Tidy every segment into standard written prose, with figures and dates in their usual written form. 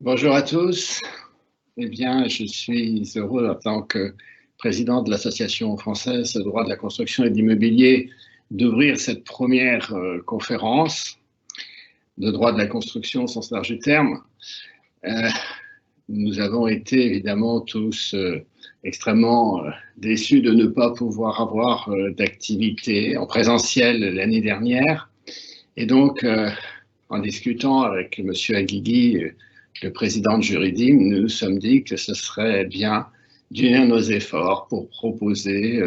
Bonjour à tous. Eh bien, je suis heureux en tant que président de l'Association française droit de la construction et de l'immobilier d'ouvrir cette première conférence de droit de la construction au sens large du terme. Nous avons été évidemment tous extrêmement déçus de ne pas pouvoir avoir d'activité en présentiel l'année dernière. Et donc, en discutant avec M. Aguigui, le président de Juridim, nous nous sommes dit que ce serait bien d'unir nos efforts pour proposer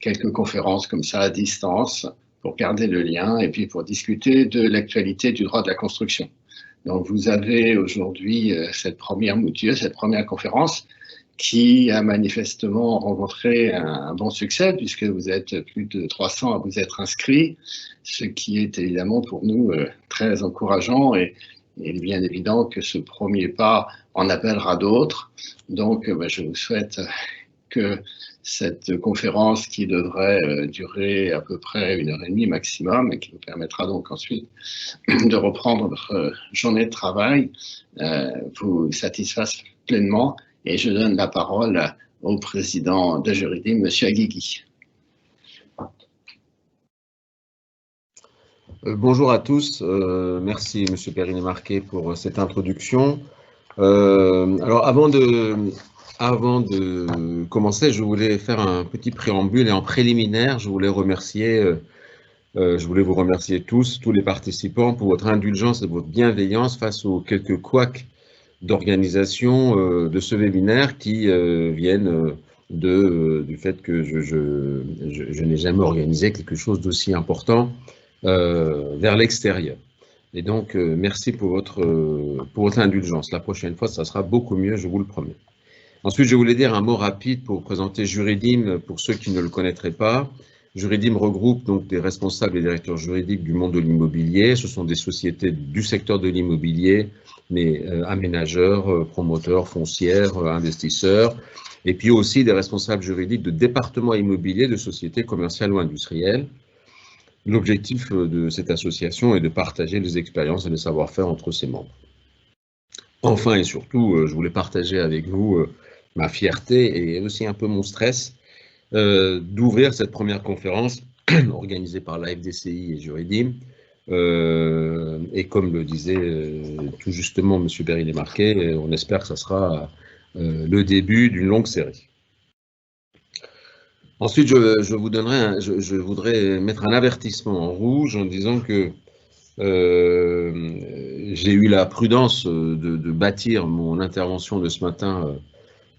quelques conférences comme ça à distance, pour garder le lien et puis pour discuter de l'actualité du droit de la construction. Donc vous avez aujourd'hui cette première mouture, cette première conférence qui a manifestement rencontré un bon succès puisque vous êtes plus de 300 à vous être inscrits, ce qui est évidemment pour nous très encourageant et il est bien évident que ce premier pas en appellera d'autres. Donc je vous souhaite que cette conférence qui devrait durer à peu près 1h30 maximum et qui nous permettra donc ensuite de reprendre votre journée de travail vous satisfasse pleinement. Et je donne la parole au président de Juridim, M. Aguigui. Bonjour à tous, merci M. Perrinet-Marquet pour cette introduction. Alors avant de commencer, je voulais faire un petit préambule et en préliminaire, je voulais vous remercier tous les participants pour votre indulgence et votre bienveillance face aux quelques couacs d'organisation de ce webinaire qui viennent du fait que je n'ai jamais organisé quelque chose d'aussi important vers l'extérieur. Et donc, merci pour votre indulgence. La prochaine fois, ça sera beaucoup mieux, je vous le promets. Ensuite, je voulais dire un mot rapide pour présenter Juridim pour ceux qui ne le connaîtraient pas. Juridim regroupe donc des responsables et directeurs juridiques du monde de l'immobilier. Ce sont des sociétés du secteur de l'immobilier, mais aménageurs, promoteurs, foncières, investisseurs, et puis aussi des responsables juridiques de départements immobiliers de sociétés commerciales ou industrielles. L'objectif de cette association est de partager les expériences et les savoir-faire entre ses membres. Enfin et surtout, je voulais partager avec vous ma fierté et aussi un peu mon stress d'ouvrir cette première conférence organisée par la FDCI et Juridim. Et comme le disait tout justement M. Perrinet-Marquet, on espère que ça sera le début d'une longue série. Ensuite, je voudrais mettre un avertissement en rouge en disant que j'ai eu la prudence de bâtir mon intervention de ce matin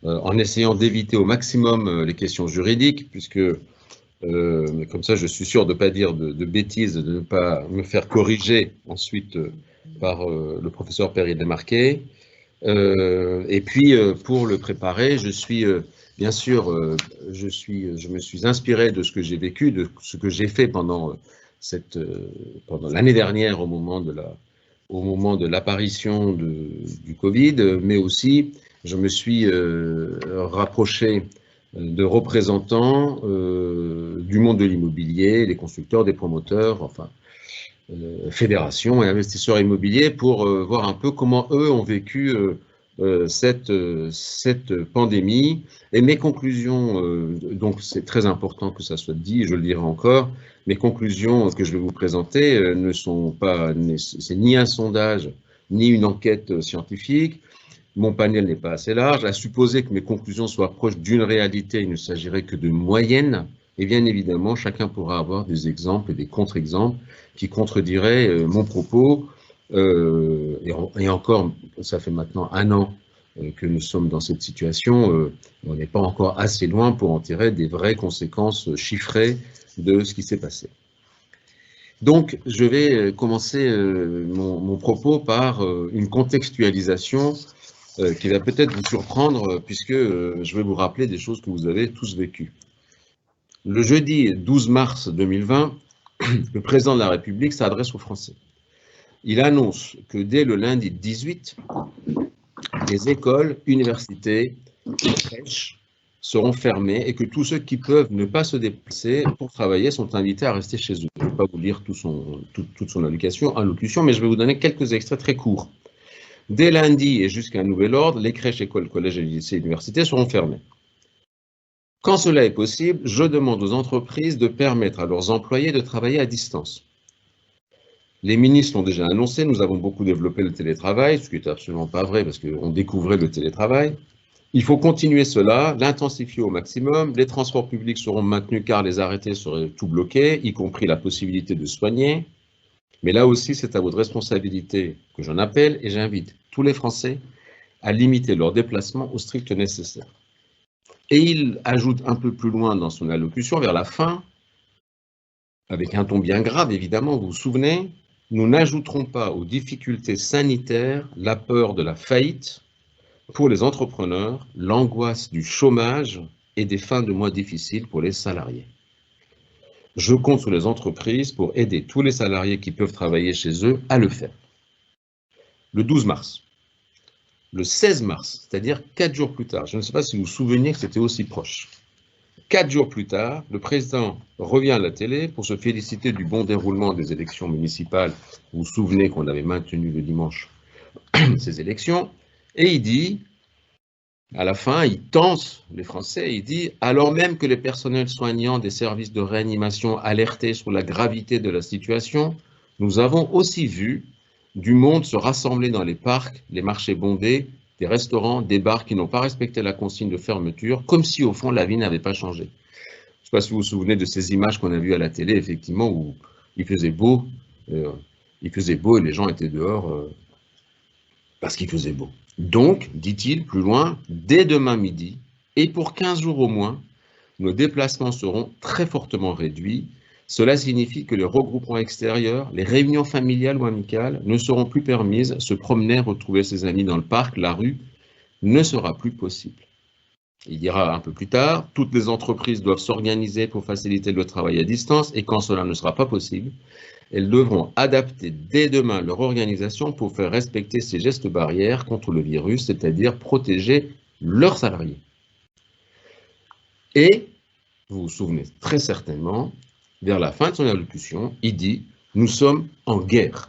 en essayant d'éviter au maximum les questions juridiques, puisque comme ça je suis sûr de ne pas dire de bêtises, de ne pas me faire corriger ensuite par le professeur Perrinet-Marquet. Et puis pour le préparer, je suis bien sûr, je me suis inspiré de ce que j'ai vécu, de ce que j'ai fait pendant l'année dernière au moment de l'apparition du Covid, mais aussi je me suis rapproché de représentants du monde de l'immobilier, des constructeurs, des promoteurs, enfin, fédérations et investisseurs immobiliers pour voir un peu comment eux ont vécu cette pandémie. Et mes conclusions, donc c'est très important que ça soit dit, je le dirai encore, mes conclusions que je vais vous présenter ne sont pas, c'est ni un sondage, ni une enquête scientifique. Mon panel n'est pas assez large. À supposer que mes conclusions soient proches d'une réalité, il ne s'agirait que de moyennes. Et bien évidemment, chacun pourra avoir des exemples et des contre-exemples qui contrediraient mon propos. Et encore, ça fait maintenant 1 an que nous sommes dans cette situation. On n'est pas encore assez loin pour en tirer des vraies conséquences chiffrées de ce qui s'est passé. Donc, je vais commencer mon propos par une contextualisation qui va peut-être vous surprendre, puisque je vais vous rappeler des choses que vous avez tous vécues. Le jeudi 12 mars 2020, le président de la République s'adresse aux Français. Il annonce que dès le lundi 18, les écoles, universités, crèches seront fermées et que tous ceux qui peuvent ne pas se déplacer pour travailler sont invités à rester chez eux. Je ne vais pas vous lire toute son allocution, mais je vais vous donner quelques extraits très courts. Dès lundi et jusqu'à nouvel ordre, les crèches, écoles, collèges, lycées et universités seront fermées. Quand cela est possible, je demande aux entreprises de permettre à leurs employés de travailler à distance. Les ministres l'ont déjà annoncé, nous avons beaucoup développé le télétravail, ce qui n'est absolument pas vrai parce qu'on découvrait le télétravail. Il faut continuer cela, l'intensifier au maximum. Les transports publics seront maintenus car les arrêtés seraient tout bloqués, y compris la possibilité de soigner. Mais là aussi, c'est à votre responsabilité que j'en appelle et j'invite tous les Français à limiter leurs déplacements au strict nécessaire. Et il ajoute un peu plus loin dans son allocution, vers la fin, avec un ton bien grave évidemment, vous vous souvenez, nous n'ajouterons pas aux difficultés sanitaires la peur de la faillite pour les entrepreneurs, l'angoisse du chômage et des fins de mois difficiles pour les salariés. Je compte sur les entreprises pour aider tous les salariés qui peuvent travailler chez eux à le faire. Le 12 mars, le 16 mars, c'est-à-dire 4 jours plus tard, je ne sais pas si vous vous souvenez que c'était aussi proche. 4 jours plus tard, le président revient à la télé pour se féliciter du bon déroulement des élections municipales. Vous vous souvenez qu'on avait maintenu le dimanche ces élections. Et il dit, à la fin, il tente les Français, il dit « Alors même que les personnels soignants des services de réanimation alertaient sur la gravité de la situation, nous avons aussi vu du monde se rassembler dans les parcs, les marchés bondés, des restaurants, des bars qui n'ont pas respecté la consigne de fermeture, comme si au fond la vie n'avait pas changé. » Je ne sais pas si vous vous souvenez de ces images qu'on a vues à la télé, effectivement, où il faisait beau et les gens étaient dehors parce qu'il faisait beau. Donc, dit-il plus loin, dès demain midi, et pour 15 jours au moins, nos déplacements seront très fortement réduits. Cela signifie que les regroupements extérieurs, les réunions familiales ou amicales ne seront plus permises, se promener, retrouver ses amis dans le parc, la rue, ne sera plus possible. Il dira un peu plus tard, toutes les entreprises doivent s'organiser pour faciliter le travail à distance et quand cela ne sera pas possible, elles devront adapter dès demain leur organisation pour faire respecter ces gestes barrières contre le virus, c'est-à-dire protéger leurs salariés. Et, vous vous souvenez très certainement, vers la fin de son allocution, il dit « Nous sommes en guerre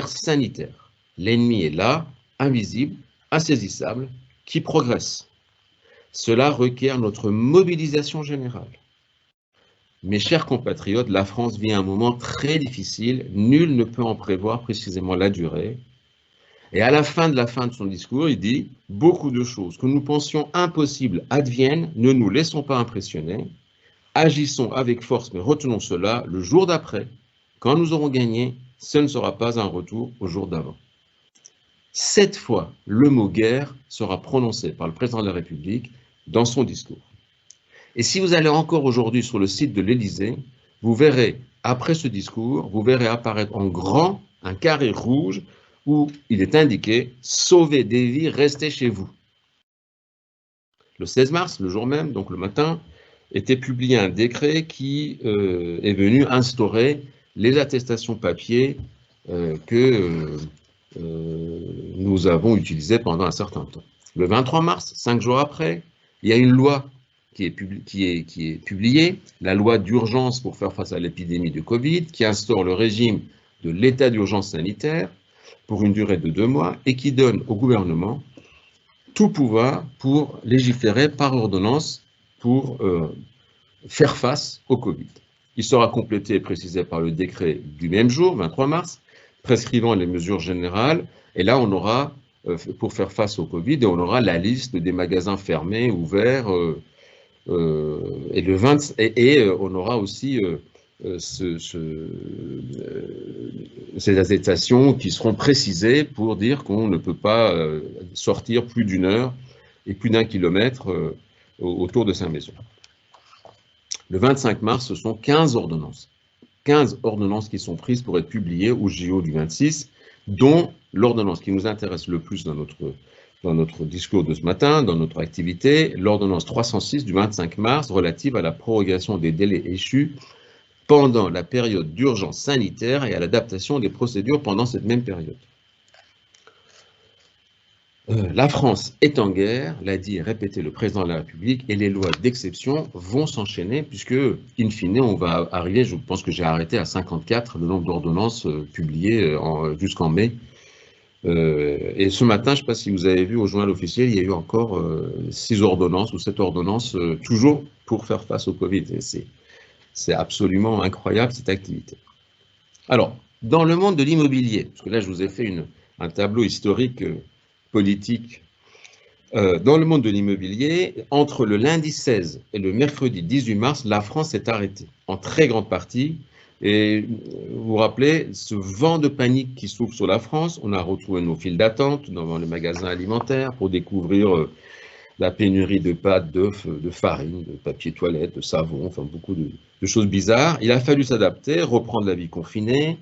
sanitaire. L'ennemi est là, invisible, insaisissable, qui progresse. Cela requiert notre mobilisation générale. Mes chers compatriotes, la France vit un moment très difficile, nul ne peut en prévoir précisément la durée. Et à la fin de son discours, il dit « Beaucoup de choses que nous pensions impossibles adviennent, ne nous laissons pas impressionner. Agissons avec force, mais retenons cela, le jour d'après, quand nous aurons gagné, ce ne sera pas un retour au jour d'avant. » 7 fois, le mot « guerre » sera prononcé par le président de la République dans son discours. Et si vous allez encore aujourd'hui sur le site de l'Élysée, vous verrez, après ce discours, vous verrez apparaître en grand un carré rouge où il est indiqué « Sauvez des vies, restez chez vous ». Le 16 mars, le jour même, donc le matin, était publié un décret qui est venu instaurer les attestations papier que nous avons utilisées pendant un certain temps. Le 23 mars, 5 jours après, il y a une loi qui est publiée, la loi d'urgence pour faire face à l'épidémie de Covid, qui instaure le régime de l'état d'urgence sanitaire pour une durée de 2 mois et qui donne au gouvernement tout pouvoir pour légiférer par ordonnance pour faire face au Covid. Il sera complété et précisé par le décret du même jour, 23 mars, prescrivant les mesures générales. Et là, on aura, pour faire face au Covid, et on aura la liste des magasins fermés, ouverts, et on aura aussi ces attestations qui seront précisées pour dire qu'on ne peut pas sortir plus d'1 heure et plus d'1 kilomètre autour de sa maison. Le 25 mars, ce sont 15 ordonnances. 15 ordonnances qui sont prises pour être publiées au JO du 26, dont l'ordonnance qui nous intéresse le plus dans notre discours de ce matin, dans notre activité, l'ordonnance 306 du 25 mars relative à la prorogation des délais échus pendant la période d'urgence sanitaire et à l'adaptation des procédures pendant cette même période. La France est en guerre, l'a dit et répété le président de la République, et les lois d'exception vont s'enchaîner puisque, in fine, on va arriver, je pense que j'ai arrêté à 54 le nombre d'ordonnances publiées jusqu'en mai Et ce matin, je ne sais pas si vous avez vu au journal officiel, il y a eu encore 6 ordonnances ou 7 ordonnances, toujours pour faire face au Covid. C'est absolument incroyable cette activité. Alors, dans le monde de l'immobilier, parce que là je vous ai fait un tableau historique politique, dans le monde de l'immobilier, entre le lundi 16 et le mercredi 18 mars, la France est arrêtée, en très grande partie. Et vous vous rappelez, ce vent de panique qui souffle sur la France, on a retrouvé nos files d'attente devant les magasins alimentaires pour découvrir la pénurie de pâtes, d'œufs, de farine, de papier toilette, de savon, enfin beaucoup de choses bizarres. Il a fallu s'adapter, reprendre la vie confinée.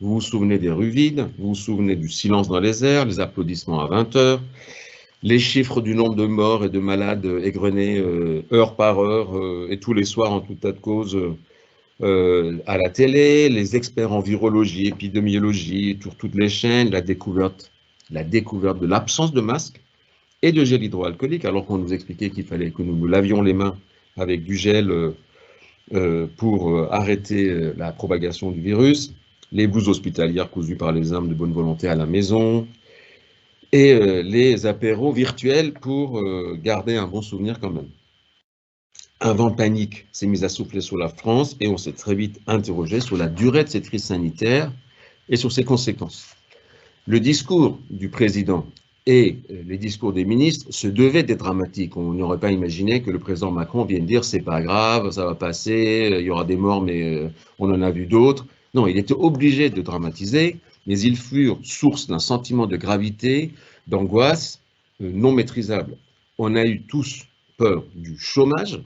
Vous vous souvenez des rues vides, vous vous souvenez du silence dans les airs, les applaudissements à 20 heures, les chiffres du nombre de morts et de malades égrenés heure par heure et tous les soirs en tout tas de cause à la télé, les experts en virologie, épidémiologie, sur toutes les chaînes, la découverte de l'absence de masque et de gel hydroalcoolique, alors qu'on nous expliquait qu'il fallait que nous nous lavions les mains avec du gel pour arrêter la propagation du virus, les blouses hospitalières cousues par les hommes de bonne volonté à la maison, et les apéros virtuels pour garder un bon souvenir quand même. Un vent de panique s'est mis à souffler sur la France et on s'est très vite interrogé sur la durée de cette crise sanitaire et sur ses conséquences. Le discours du président et les discours des ministres se devaient d'être dramatiques. On n'aurait pas imaginé que le président Macron vienne dire c'est pas grave, ça va passer, il y aura des morts, mais on en a vu d'autres. Non, il était obligé de dramatiser, mais ils furent source d'un sentiment de gravité, d'angoisse non maîtrisable. On a eu tous peur du chômage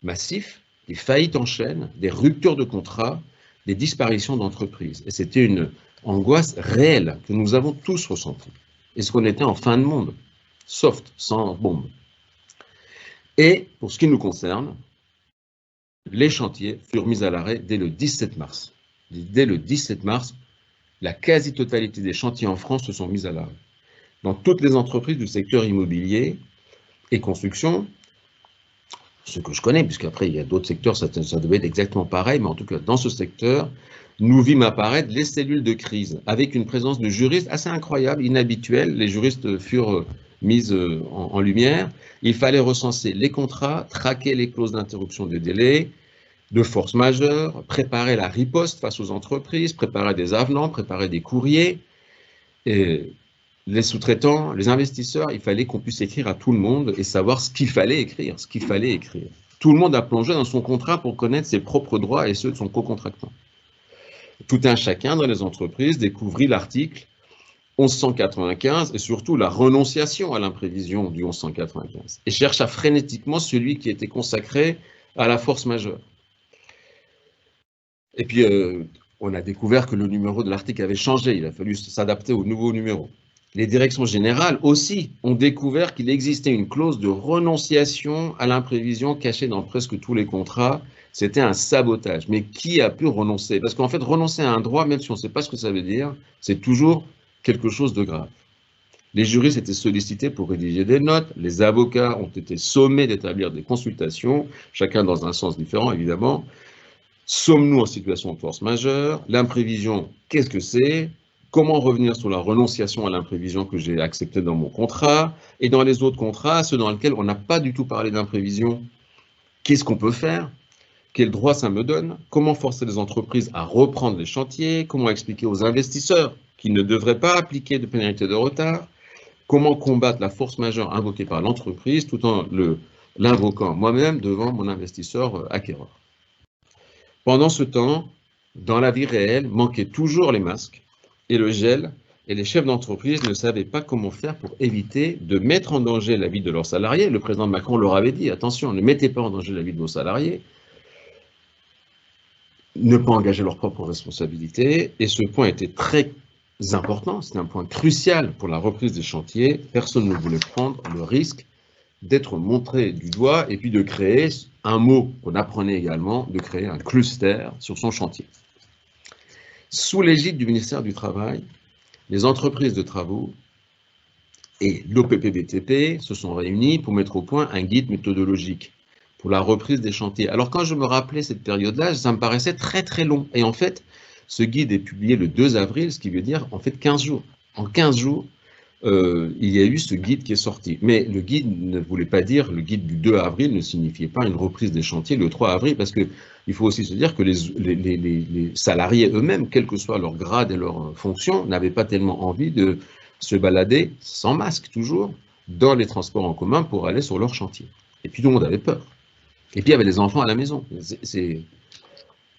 massif, des faillites en chaîne, des ruptures de contrats, des disparitions d'entreprises. Et c'était une angoisse réelle que nous avons tous ressentie. Est-ce qu'on était en fin de monde, soft, sans bombe? Et pour ce qui nous concerne, les chantiers furent mis à l'arrêt dès le 17 mars. Dès le 17 mars, la quasi-totalité des chantiers en France se sont mis à l'arrêt. Dans toutes les entreprises du secteur immobilier et construction, ce que je connais, puisqu'après il y a d'autres secteurs, ça devait être exactement pareil, mais en tout cas dans ce secteur, nous vîmes apparaître les cellules de crise, avec une présence de juristes assez incroyable, inhabituelle. Les juristes furent mis en lumière. Il fallait recenser les contrats, traquer les clauses d'interruption de délai, de force majeure, préparer la riposte face aux entreprises, préparer des avenants, préparer des courriers. Et les sous-traitants, les investisseurs, il fallait qu'on puisse écrire à tout le monde et savoir ce qu'il fallait écrire, Tout le monde a plongé dans son contrat pour connaître ses propres droits et ceux de son co-contractant. Tout un chacun dans les entreprises découvrit l'article 1195 et surtout la renonciation à l'imprévision du 1195 et chercha frénétiquement celui qui était consacré à la force majeure. Et puis, on a découvert que le numéro de l'article avait changé, il a fallu s'adapter au nouveau numéro. Les directions générales aussi ont découvert qu'il existait une clause de renonciation à l'imprévision cachée dans presque tous les contrats. C'était un sabotage. Mais qui a pu renoncer? Parce qu'en fait, renoncer à un droit, même si on ne sait pas ce que ça veut dire, c'est toujours quelque chose de grave. Les juristes étaient sollicités pour rédiger des notes, les avocats ont été sommés d'établir des consultations, chacun dans un sens différent évidemment. Sommes-nous en situation de force majeure? L'imprévision, qu'est-ce que c'est? Comment revenir sur la renonciation à l'imprévision que j'ai acceptée dans mon contrat? Et dans les autres contrats, ceux dans lesquels on n'a pas du tout parlé d'imprévision, qu'est-ce qu'on peut faire? Quel droit ça me donne? Comment forcer les entreprises à reprendre les chantiers? Comment expliquer aux investisseurs qu'ils ne devraient pas appliquer de pénalité de retard? Comment combattre la force majeure invoquée par l'entreprise tout en l'invoquant moi-même devant mon investisseur acquéreur? Pendant ce temps, dans la vie réelle, manquaient toujours les masques et le gel, et les chefs d'entreprise ne savaient pas comment faire pour éviter de mettre en danger la vie de leurs salariés. Le président Macron leur avait dit, attention, ne mettez pas en danger la vie de vos salariés, ne pas engager leurs propres responsabilités, et ce point était très important, c'était un point crucial pour la reprise des chantiers. Personne ne voulait prendre le risque d'être montré du doigt et puis de créer un mot qu'on apprenait également, de créer un cluster sur son chantier. Sous l'égide du ministère du Travail, les entreprises de travaux et l'OPPBTP se sont réunis pour mettre au point un guide méthodologique pour la reprise des chantiers. Alors quand je me rappelais cette période-là, ça me paraissait très très long. Et en fait, ce guide est publié le 2 avril, ce qui veut dire en fait 15 jours. En 15 jours, il y a eu ce guide qui est sorti. Mais le guide ne voulait pas dire, le guide du 2 avril ne signifiait pas une reprise des chantiers le 3 avril, parce qu'il faut aussi se dire que les salariés eux-mêmes, quel que soit leur grade et leur fonction, n'avaient pas tellement envie de se balader sans masque toujours dans les transports en commun pour aller sur leur chantier. Et puis tout le monde avait peur. Et puis il y avait des enfants à la maison.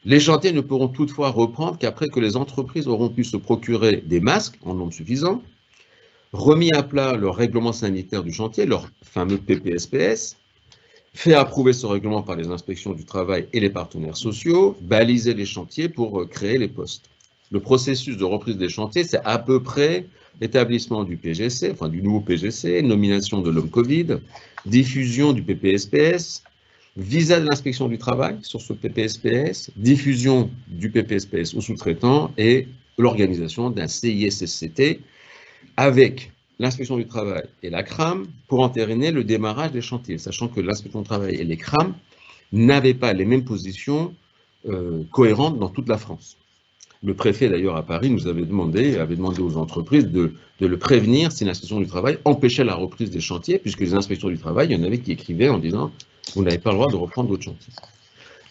Les chantiers ne pourront toutefois reprendre qu'après que les entreprises auront pu se procurer des masques en nombre suffisant, remis à plat leur règlement sanitaire du chantier, leur fameux PPSPS, fait approuver ce règlement par les inspections du travail et les partenaires sociaux, baliser les chantiers pour créer les postes. Le processus de reprise des chantiers, c'est à peu près l'établissement du PGC, enfin du nouveau PGC, nomination de l'homme Covid, diffusion du PPSPS, visa de l'inspection du travail sur ce PPSPS, diffusion du PPSPS aux sous-traitants et l'organisation d'un CISSCT avec l'inspection du travail et la CRAM pour entériner le démarrage des chantiers, sachant que l'inspection du travail et les CRAM n'avaient pas les mêmes positions cohérentes dans toute la France. Le préfet, d'ailleurs, à Paris, avait demandé aux entreprises de le prévenir si l'inspection du travail empêchait la reprise des chantiers, puisque les inspections du travail, il y en avait qui écrivaient en disant « vous n'avez pas le droit de reprendre d'autres chantiers ».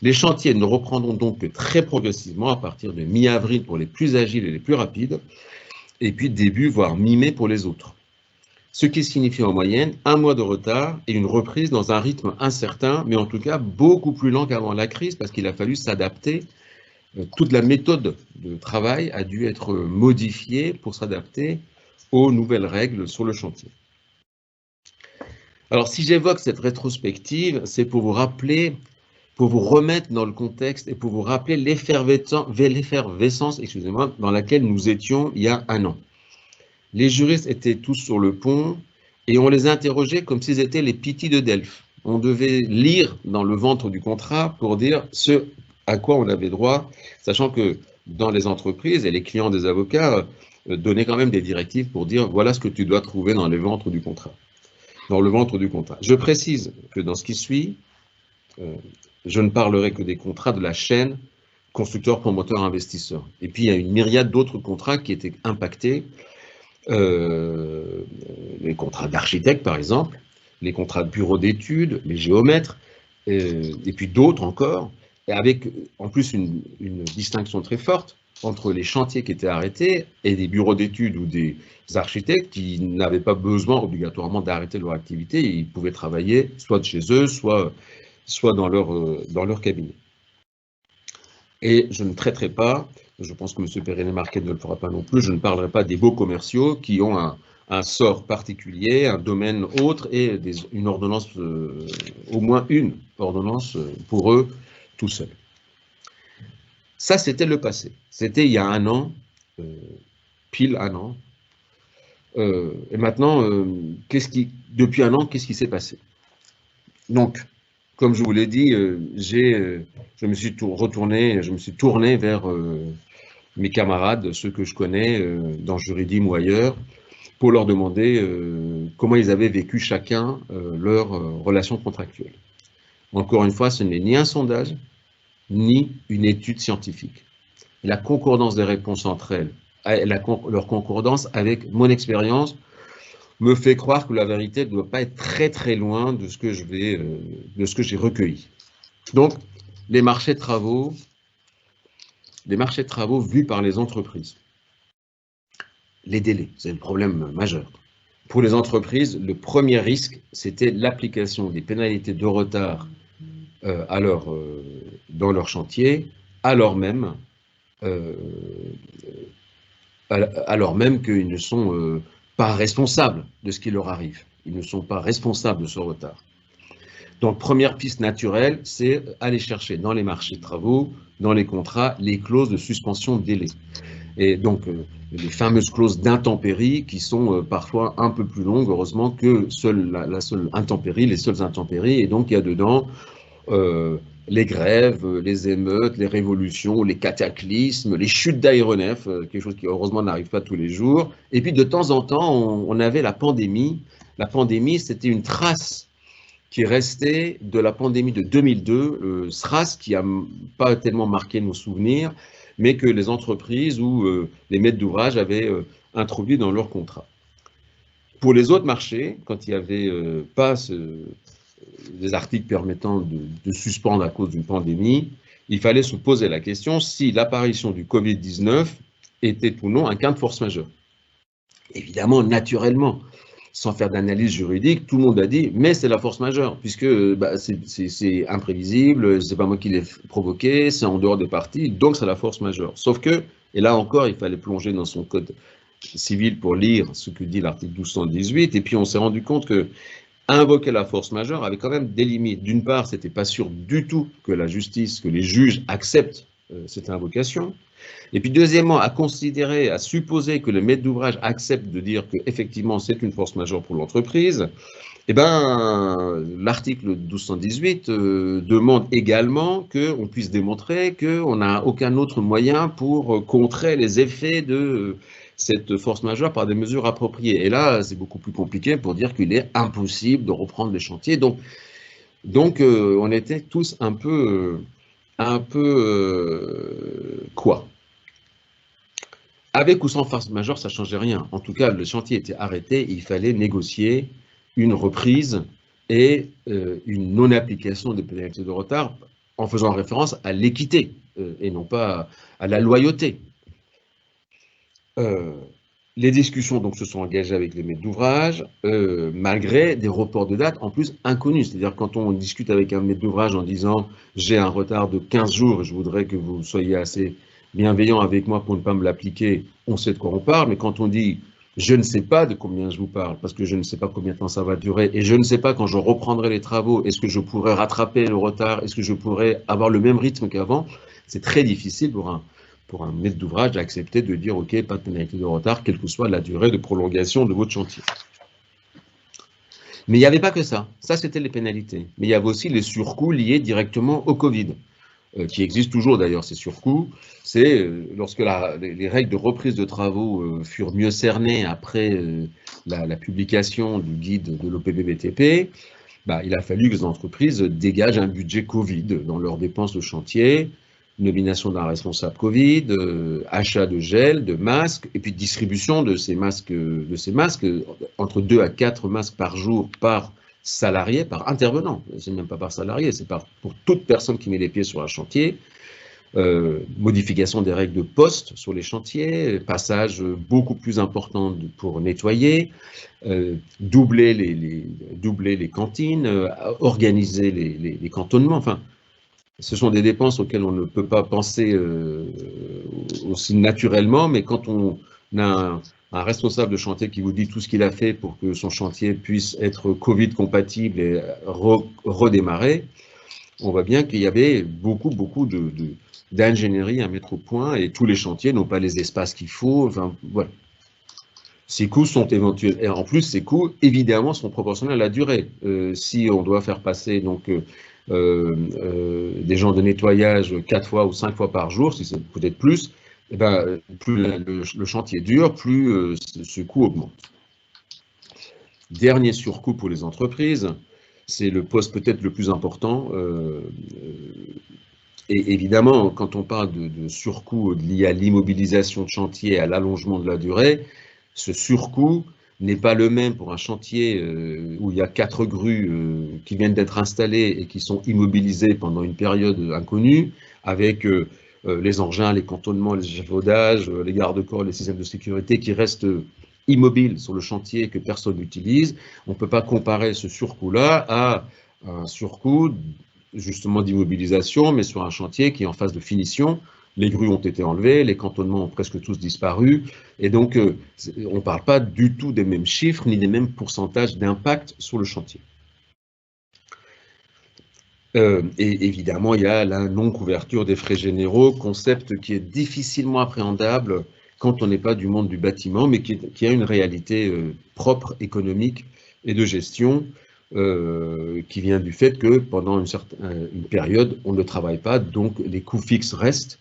Les chantiers ne reprendront donc que très progressivement à partir de mi-avril pour les plus agiles et les plus rapides, et puis début, voire mi-mai pour les autres. Ce qui signifie en moyenne 1 mois de retard et une reprise dans un rythme incertain, mais en tout cas beaucoup plus lent qu'avant la crise, parce qu'il a fallu s'adapter. Toute la méthode de travail a dû être modifiée pour s'adapter aux nouvelles règles sur le chantier. Alors, si j'évoque cette rétrospective, c'est pour vous rappeler, pour vous remettre dans le contexte et pour vous rappeler l'effervescence, dans laquelle nous étions il y a 1 an. Les juristes étaient tous sur le pont et on les interrogeait comme s'ils étaient les Pythies de Delphes. On devait lire dans le ventre du contrat pour dire ce à quoi on avait droit, sachant que dans les entreprises et les clients des avocats donnaient quand même des directives pour dire voilà ce que tu dois trouver dans le ventre du contrat. Je précise que dans ce qui suit, je ne parlerai que des contrats de la chaîne constructeur, promoteur, investisseur. Et puis il y a une myriade d'autres contrats qui étaient impactés, les contrats d'architecte par exemple, les contrats de bureau d'études, les géomètres, et puis d'autres encore, et avec en plus une distinction très forte entre les chantiers qui étaient arrêtés et des bureaux d'études ou des architectes qui n'avaient pas besoin obligatoirement d'arrêter leur activité, ils pouvaient travailler soit de chez eux, soit dans leur cabinet. Et je ne traiterai pas, je pense que M. Perrinet-Marquet ne le fera pas non plus, je ne parlerai pas des baux commerciaux qui ont un sort particulier, un domaine autre et une ordonnance, au moins une ordonnance pour eux tout seuls. Ça, c'était le passé. C'était il y a 1 an, pile 1 an. Et maintenant, depuis 1 an, qu'est-ce qui s'est passé? Donc, comme je vous l'ai dit, je me suis tourné vers mes camarades, ceux que je connais dans Juridim ou ailleurs, pour leur demander comment ils avaient vécu chacun leur relation contractuelle. Encore une fois, ce n'est ni un sondage, ni une étude scientifique. La concordance des réponses entre elles, leur concordance avec mon expérience, me fait croire que la vérité ne doit pas être très très loin de ce que j'ai recueilli. Donc, les marchés de travaux vus par les entreprises. Les délais, c'est le problème majeur. Pour les entreprises, le premier risque, c'était l'application des pénalités de retard dans leur chantier, alors même qu'ils ne sont pas responsables de ce qui leur arrive. Ils ne sont pas responsables de ce retard. Donc, première piste naturelle, c'est aller chercher dans les marchés de travaux, dans les contrats, les clauses de suspension de délai. Et donc, les fameuses clauses d'intempéries qui sont parfois un peu plus longues, heureusement, que les seules intempéries. Et donc, il y a dedans les grèves, les émeutes, les révolutions, les cataclysmes, les chutes d'aéronefs, quelque chose qui heureusement n'arrive pas tous les jours. Et puis de temps en temps, on avait la pandémie. La pandémie, c'était une trace qui restait de la pandémie de 2002, SRAS, qui n'a pas tellement marqué nos souvenirs, mais que les entreprises ou les maîtres d'ouvrage avaient introduit dans leur contrat. Pour les autres marchés, quand il n'y avait pas des articles permettant de suspendre à cause d'une pandémie, il fallait se poser la question si l'apparition du Covid-19 était ou non un cas de force majeure. Évidemment, naturellement, sans faire d'analyse juridique, tout le monde a dit, mais c'est la force majeure, puisque c'est imprévisible, c'est pas moi qui l'ai provoqué, c'est en dehors des parties, donc c'est la force majeure. Sauf que, et là encore, il fallait plonger dans son code civil pour lire ce que dit l'article 1218, et puis on s'est rendu compte que invoquer la force majeure avait quand même des limites. D'une part, c'était pas sûr du tout que la justice, que les juges acceptent cette invocation. Et puis deuxièmement, à considérer, à supposer que le maître d'ouvrage accepte de dire qu'effectivement c'est une force majeure pour l'entreprise, eh ben, l'article 1218 demande également qu'on puisse démontrer qu'on n'a aucun autre moyen pour contrer les effets de cette force majeure par des mesures appropriées. Et là, c'est beaucoup plus compliqué pour dire qu'il est impossible de reprendre les chantiers. Donc on était tous un peu quoi? Avec ou sans force majeure, ça ne changeait rien. En tout cas, le chantier était arrêté, il fallait négocier une reprise et une non-application des pénalités de retard en faisant référence à l'équité et non pas à la loyauté. Les discussions donc se sont engagées avec les maîtres d'ouvrage, malgré des reports de date en plus inconnus. C'est-à-dire quand on discute avec un maître d'ouvrage en disant « j'ai un retard de 15 jours et je voudrais que vous soyez assez bienveillant avec moi pour ne pas me l'appliquer », on sait de quoi on parle. Mais quand on dit « je ne sais pas de combien je vous parle, parce que je ne sais pas combien de temps ça va durer et je ne sais pas quand je reprendrai les travaux, est-ce que je pourrai rattraper le retard, est-ce que je pourrai avoir le même rythme qu'avant ?» C'est très difficile pour un maître d'ouvrage d'accepter de dire « ok, pas de pénalité de retard, quelle que soit la durée de prolongation de votre chantier ». Mais il n'y avait pas que ça. Ça, c'était les pénalités. Mais il y avait aussi les surcoûts liés directement au Covid, qui existent toujours d'ailleurs, ces surcoûts. C'est lorsque les règles de reprise de travaux furent mieux cernées après la publication du guide de l'OPB-BTP, il a fallu que les entreprises dégagent un budget Covid dans leurs dépenses de chantier, nomination d'un responsable Covid, achat de gel, de masques, et puis distribution de ces masques, entre 2 à 4 masques par jour par salarié, par intervenant. C'est même pas par salarié, c'est pour toute personne qui met les pieds sur un chantier. Modification des règles de poste sur les chantiers, passage beaucoup plus important pour nettoyer, doubler les cantines, organiser les cantonnements, enfin. Ce sont des dépenses auxquelles on ne peut pas penser aussi naturellement, mais quand on a un responsable de chantier qui vous dit tout ce qu'il a fait pour que son chantier puisse être Covid compatible et redémarrer, on voit bien qu'il y avait beaucoup d'ingénierie à mettre au point et tous les chantiers n'ont pas les espaces qu'il faut. Enfin, voilà. Ces coûts sont éventuels. Et en plus, ces coûts, évidemment, sont proportionnels à la durée. Si on doit faire passer donc des gens de nettoyage 4 fois ou 5 fois par jour, si c'est peut-être plus, eh ben, plus le chantier dure, plus ce coût augmente. Dernier surcoût pour les entreprises, c'est le poste peut-être le plus important. Et évidemment, quand on parle de surcoût lié à l'immobilisation de chantier et à l'allongement de la durée, ce surcoût n'est pas le même pour un chantier où il y a 4 grues qui viennent d'être installées et qui sont immobilisées pendant une période inconnue, avec les engins, les cantonnements, les échafaudages, les garde-corps, les systèmes de sécurité qui restent immobiles sur le chantier que personne n'utilise. On ne peut pas comparer ce surcoût-là à un surcoût justement d'immobilisation, mais sur un chantier qui est en phase de finition. Les grues ont été enlevées, les cantonnements ont presque tous disparu, et donc on ne parle pas du tout des mêmes chiffres ni des mêmes pourcentages d'impact sur le chantier. Et évidemment, il y a la non-couverture des frais généraux, concept qui est difficilement appréhendable quand on n'est pas du monde du bâtiment, mais qui a une réalité propre, économique et de gestion, qui vient du fait que pendant une période, on ne travaille pas, donc les coûts fixes restent,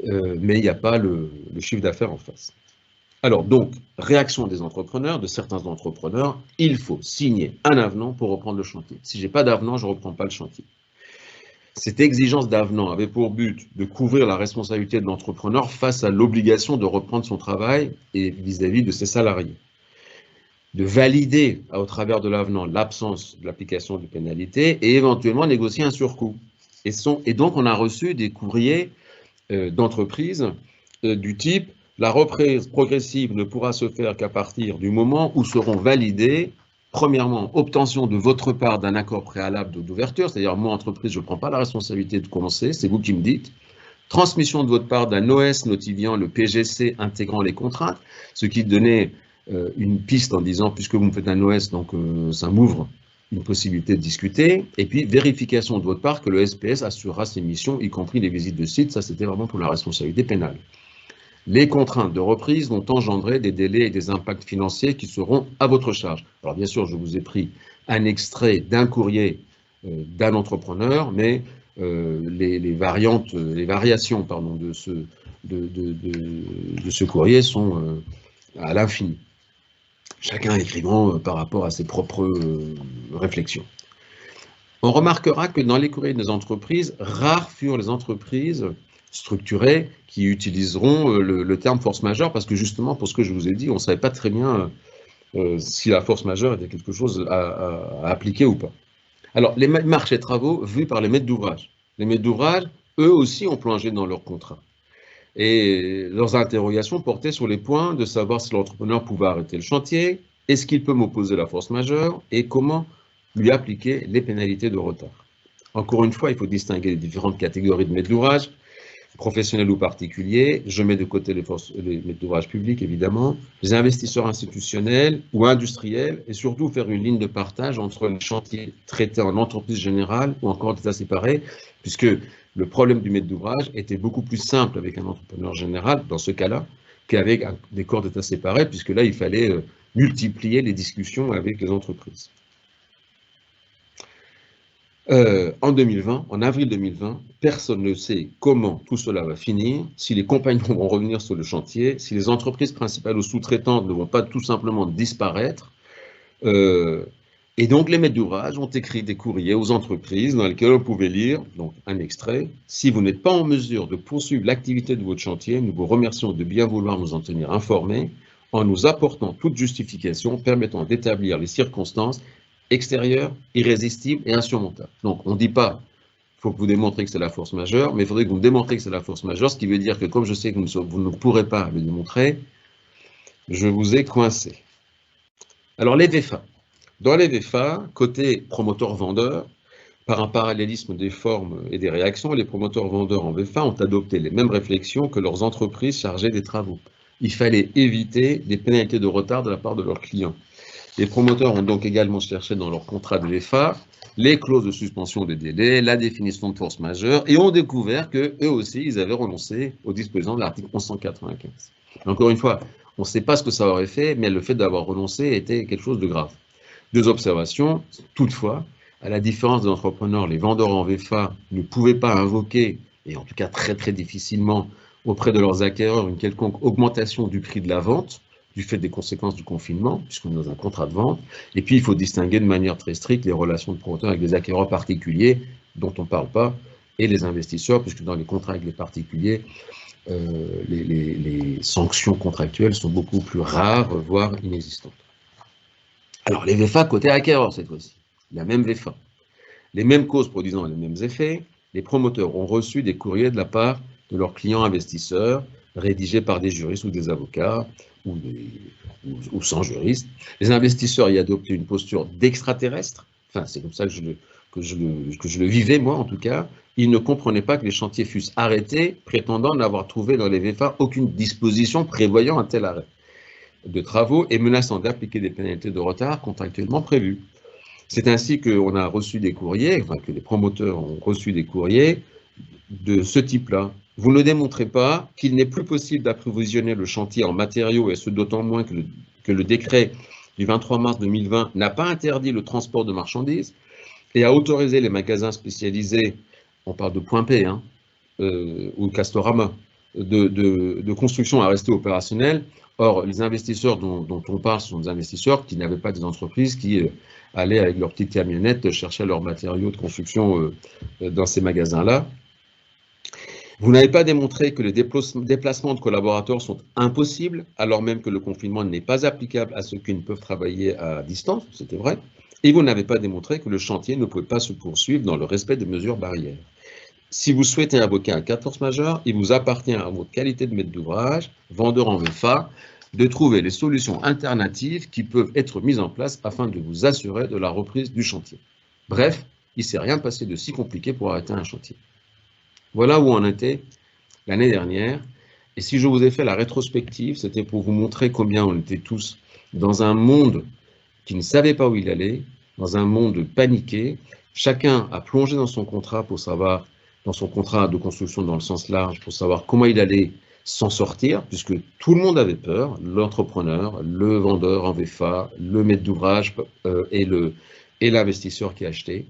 mais il n'y a pas le chiffre d'affaires en face. Alors donc, réaction des entrepreneurs, de certains entrepreneurs, il faut signer un avenant pour reprendre le chantier. Si je n'ai pas d'avenant, je ne reprends pas le chantier. Cette exigence d'avenant avait pour but de couvrir la responsabilité de l'entrepreneur face à l'obligation de reprendre son travail et vis-à-vis de ses salariés, de valider au travers de l'avenant l'absence de l'application de pénalités et éventuellement négocier un surcoût. Et donc on a reçu des courriers d'entreprises du type « La reprise progressive ne pourra se faire qu'à partir du moment où seront validés, premièrement, obtention de votre part d'un accord préalable d'ouverture, c'est-à-dire moi, entreprise, je ne prends pas la responsabilité de commencer, c'est vous qui me dites, transmission de votre part d'un OS notifiant le PGC intégrant les contraintes, ce qui donnait une piste en disant, puisque vous me faites un OS, donc ça m'ouvre une possibilité de discuter, et puis vérification de votre part que le SPS assurera ses missions, y compris les visites de site, ça c'était vraiment pour la responsabilité pénale. Les contraintes de reprise vont engendrer des délais et des impacts financiers qui seront à votre charge. Alors bien sûr, je vous ai pris un extrait d'un courrier d'un entrepreneur, mais les variations de ce courrier sont à l'infini. Chacun écrivant par rapport à ses propres réflexions. On remarquera que dans les courriers des entreprises, rares furent les entreprises structurées qui utiliseront le terme force majeure, parce que justement, pour ce que je vous ai dit, on ne savait pas très bien si la force majeure était quelque chose à appliquer ou pas. Alors, les marchés de travaux vus par les maîtres d'ouvrage. Les maîtres d'ouvrage, eux aussi, ont plongé dans leur contrat. Et leurs interrogations portaient sur les points de savoir si l'entrepreneur pouvait arrêter le chantier, est-ce qu'il peut m'opposer la force majeure, et comment lui appliquer les pénalités de retard. Encore une fois, il faut distinguer les différentes catégories de maîtres d'ouvrage, professionnels ou particuliers. Je mets de côté les maîtres d'ouvrage publics, évidemment, les investisseurs institutionnels ou industriels, et surtout faire une ligne de partage entre les chantiers traités en entreprise générale ou encore d'état séparé, puisque le problème du maître d'ouvrage était beaucoup plus simple avec un entrepreneur général, dans ce cas-là, qu'avec des corps d'état séparés, puisque là, il fallait multiplier les discussions avec les entreprises. En 2020, en avril 2020, personne ne sait comment tout cela va finir, si les compagnons vont revenir sur le chantier, si les entreprises principales ou sous-traitantes ne vont pas tout simplement disparaître. Et donc, les maîtres d'ouvrage ont écrit des courriers aux entreprises dans lesquels on pouvait lire, donc un extrait, « Si vous n'êtes pas en mesure de poursuivre l'activité de votre chantier, nous vous remercions de bien vouloir nous en tenir informés en nous apportant toute justification permettant d'établir les circonstances extérieures, irrésistibles et insurmontables. » Donc, on ne dit pas « il faut que vous démontrez que c'est la force majeure », mais il faudrait que vous démontrez que c'est la force majeure, ce qui veut dire que comme je sais que vous ne pourrez pas le démontrer, je vous ai coincé. Alors, les VFA. Dans les VFA, côté promoteur-vendeur, par un parallélisme des formes et des réactions, les promoteurs-vendeurs en VFA ont adopté les mêmes réflexions que leurs entreprises chargées des travaux. Il fallait éviter des pénalités de retard de la part de leurs clients. Les promoteurs ont donc également cherché dans leur contrat de VFA les clauses de suspension des délais, la définition de force majeure, et ont découvert qu'eux aussi, ils avaient renoncé aux dispositions de l'article 1195. Encore une fois, on ne sait pas ce que ça aurait fait, mais le fait d'avoir renoncé était quelque chose de grave. Deux observations, toutefois, à la différence des entrepreneurs, les vendeurs en VFA ne pouvaient pas invoquer, et en tout cas très très difficilement, auprès de leurs acquéreurs une quelconque augmentation du prix de la vente, du fait des conséquences du confinement, puisqu'on est dans un contrat de vente. Et puis, il faut distinguer de manière très stricte les relations de promoteurs avec des acquéreurs particuliers, dont on ne parle pas, et les investisseurs, puisque dans les contrats avec les particuliers, les sanctions contractuelles sont beaucoup plus rares, voire inexistantes. Alors, les VFA côté acquéreur, cette fois-ci, la même VFA. Les mêmes causes produisant les mêmes effets, les promoteurs ont reçu des courriers de la part de leurs clients investisseurs, rédigés par des juristes ou des avocats, ou sans juristes. Les investisseurs y adoptaient une posture d'extraterrestre, enfin, c'est comme ça que je le vivais, moi, en tout cas. Ils ne comprenaient pas que les chantiers fussent arrêtés, prétendant n'avoir trouvé dans les VFA aucune disposition prévoyant un tel arrêt de travaux et menaçant d'appliquer des pénalités de retard contractuellement prévues. C'est ainsi qu'on a reçu des courriers, enfin que les promoteurs ont reçu des courriers de ce type-là. Vous ne démontrez pas qu'il n'est plus possible d'approvisionner le chantier en matériaux, et ce d'autant moins que le décret du 23 mars 2020 n'a pas interdit le transport de marchandises et a autorisé les magasins spécialisés, on parle de Point P, ou Castorama, de construction à rester opérationnels. Or, les investisseurs dont on parle sont des investisseurs qui n'avaient pas des entreprises qui allaient avec leurs petites camionnettes chercher leurs matériaux de construction dans ces magasins-là. Vous n'avez pas démontré que les déplacements de collaborateurs sont impossibles, alors même que le confinement n'est pas applicable à ceux qui ne peuvent travailler à distance, c'était vrai. Et vous n'avez pas démontré que le chantier ne pouvait pas se poursuivre dans le respect des mesures barrières. Si vous souhaitez invoquer un cas de force majeure, il vous appartient à votre qualité de maître d'ouvrage, vendeur en VFA, de trouver les solutions alternatives qui peuvent être mises en place afin de vous assurer de la reprise du chantier. Bref, il ne s'est rien passé de si compliqué pour arrêter un chantier. Voilà où on était l'année dernière. Et si je vous ai fait la rétrospective, c'était pour vous montrer combien on était tous dans un monde qui ne savait pas où il allait, dans un monde paniqué. Chacun a plongé dans son contrat pour savoir, dans son contrat de construction dans le sens large, pour savoir comment il allait s'en sortir, puisque tout le monde avait peur, l'entrepreneur, le vendeur en VFA, le maître d'ouvrage et l'investisseur qui a acheté.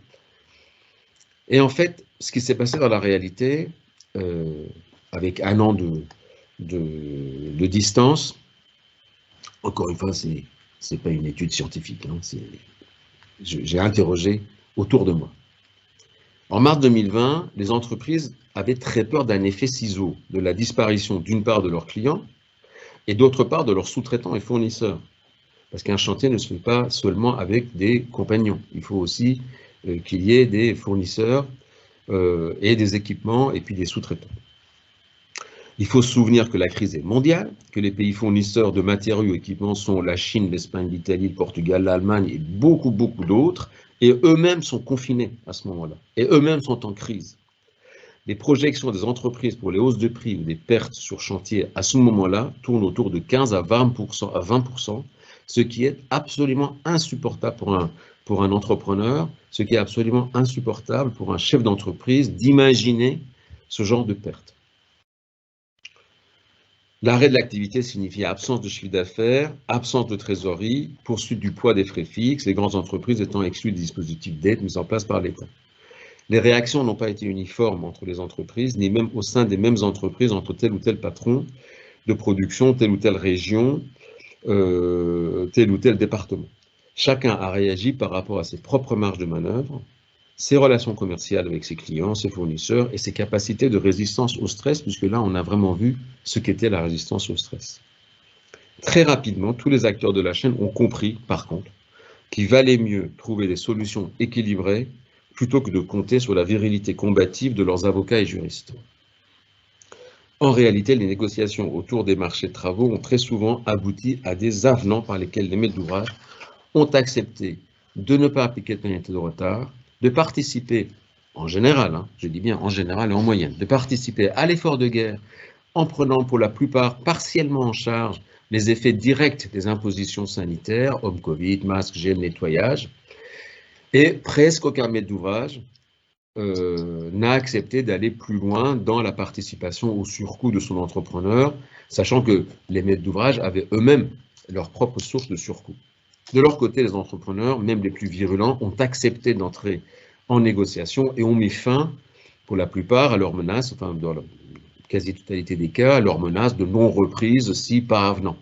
Et en fait, ce qui s'est passé dans la réalité, avec un an de distance, encore une fois, c'est pas une étude scientifique, hein, j'ai interrogé autour de moi. En mars 2020, les entreprises avaient très peur d'un effet ciseau, de la disparition d'une part de leurs clients et d'autre part de leurs sous-traitants et fournisseurs. Parce qu'un chantier ne se fait pas seulement avec des compagnons, il faut aussi qu'il y ait des fournisseurs et des équipements et puis des sous-traitants. Il faut se souvenir que la crise est mondiale, que les pays fournisseurs de matériaux et équipements sont la Chine, l'Espagne, l'Italie, le Portugal, l'Allemagne et beaucoup d'autres, et eux-mêmes sont confinés à ce moment-là, et eux-mêmes sont en crise. Les projections des entreprises pour les hausses de prix ou des pertes sur chantier à ce moment-là tournent autour de 15 à 20%, ce qui est absolument insupportable pour un entrepreneur, ce qui est absolument insupportable pour un chef d'entreprise d'imaginer ce genre de pertes. L'arrêt de l'activité signifie absence de chiffre d'affaires, absence de trésorerie, poursuite du poids des frais fixes, les grandes entreprises étant exclues des dispositifs d'aide mis en place par l'État. Les réactions n'ont pas été uniformes entre les entreprises, ni même au sein des mêmes entreprises entre tel ou tel patron de production, telle ou telle région, tel ou tel département. Chacun a réagi par rapport à ses propres marges de manœuvre, ses relations commerciales avec ses clients, ses fournisseurs et ses capacités de résistance au stress, puisque là, on a vraiment vu ce qu'était la résistance au stress. Très rapidement, tous les acteurs de la chaîne ont compris, par contre, qu'il valait mieux trouver des solutions équilibrées plutôt que de compter sur la virilité combative de leurs avocats et juristes. En réalité, les négociations autour des marchés de travaux ont très souvent abouti à des avenants par lesquels les maîtres d'ouvrage ont accepté de ne pas appliquer de pénalité de retard, de participer, en général, hein, je dis bien en général et en moyenne, de participer à l'effort de guerre en prenant pour la plupart partiellement en charge les effets directs des impositions sanitaires, hommes Covid, masques, gel, nettoyage, et presque aucun maître d'ouvrage n'a accepté d'aller plus loin dans la participation au surcoût de son entrepreneur, sachant que les maîtres d'ouvrage avaient eux-mêmes leur propre source de surcoût. De leur côté, les entrepreneurs, même les plus virulents, ont accepté d'entrer en négociation et ont mis fin, pour la plupart, à leurs menaces, enfin dans la quasi-totalité des cas, à leurs menaces de non-reprise si pas avenant.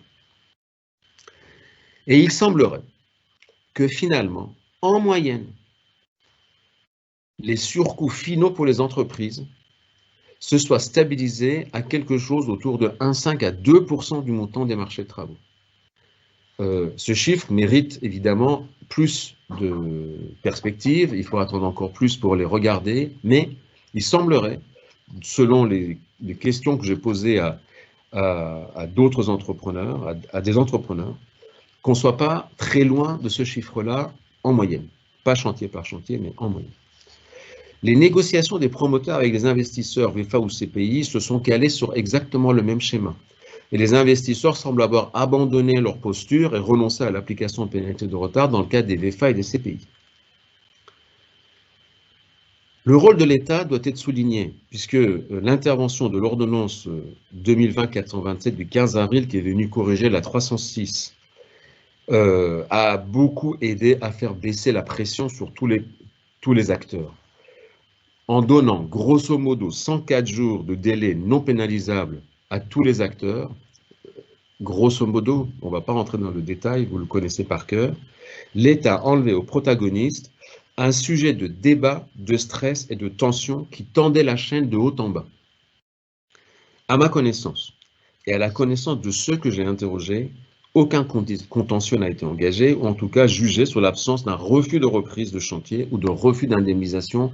Et il semblerait que finalement, en moyenne, les surcoûts finaux pour les entreprises se soient stabilisés à quelque chose autour de 1,5 à 2% du montant des marchés de travaux. Ce chiffre mérite évidemment plus de perspectives, il faut attendre encore plus pour les regarder, mais il semblerait, selon les questions que j'ai posées à d'autres entrepreneurs, à des entrepreneurs, qu'on ne soit pas très loin de ce chiffre-là en moyenne. Pas chantier par chantier, mais en moyenne. Les négociations des promoteurs avec les investisseurs VFA ou CPI se sont calées sur exactement le même schéma. Et les investisseurs semblent avoir abandonné leur posture et renoncé à l'application de pénalités de retard dans le cadre des VFA et des CPI. Le rôle de l'État doit être souligné, puisque l'intervention de l'ordonnance 2020-427 du 15 avril, qui est venue corriger la 306, a beaucoup aidé à faire baisser la pression sur tous les acteurs. En donnant grosso modo 104 jours de délai non pénalisable à tous les acteurs. Grosso modo, on ne va pas rentrer dans le détail, vous le connaissez par cœur, l'État a enlevé aux protagonistes un sujet de débat, de stress et de tension qui tendait la chaîne de haut en bas. À ma connaissance, et à la connaissance de ceux que j'ai interrogés, aucun contentieux n'a été engagé, ou en tout cas jugé sur l'absence d'un refus de reprise de chantier ou de refus d'indemnisation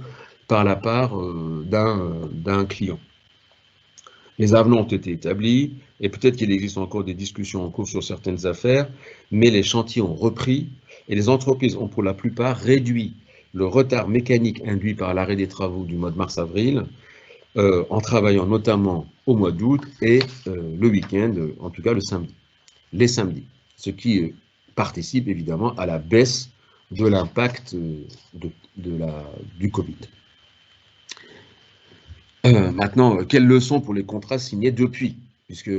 par la part d'un client. Les avenants ont été établis, et peut-être qu'il existe encore des discussions en cours sur certaines affaires, mais les chantiers ont repris, et les entreprises ont pour la plupart réduit le retard mécanique induit par l'arrêt des travaux du mois de mars-avril, en travaillant notamment au mois d'août et le week-end, en tout cas les samedis, ce qui participe évidemment à la baisse de l'impact du Covid. Maintenant, quelles leçons pour les contrats signés depuis? Puisque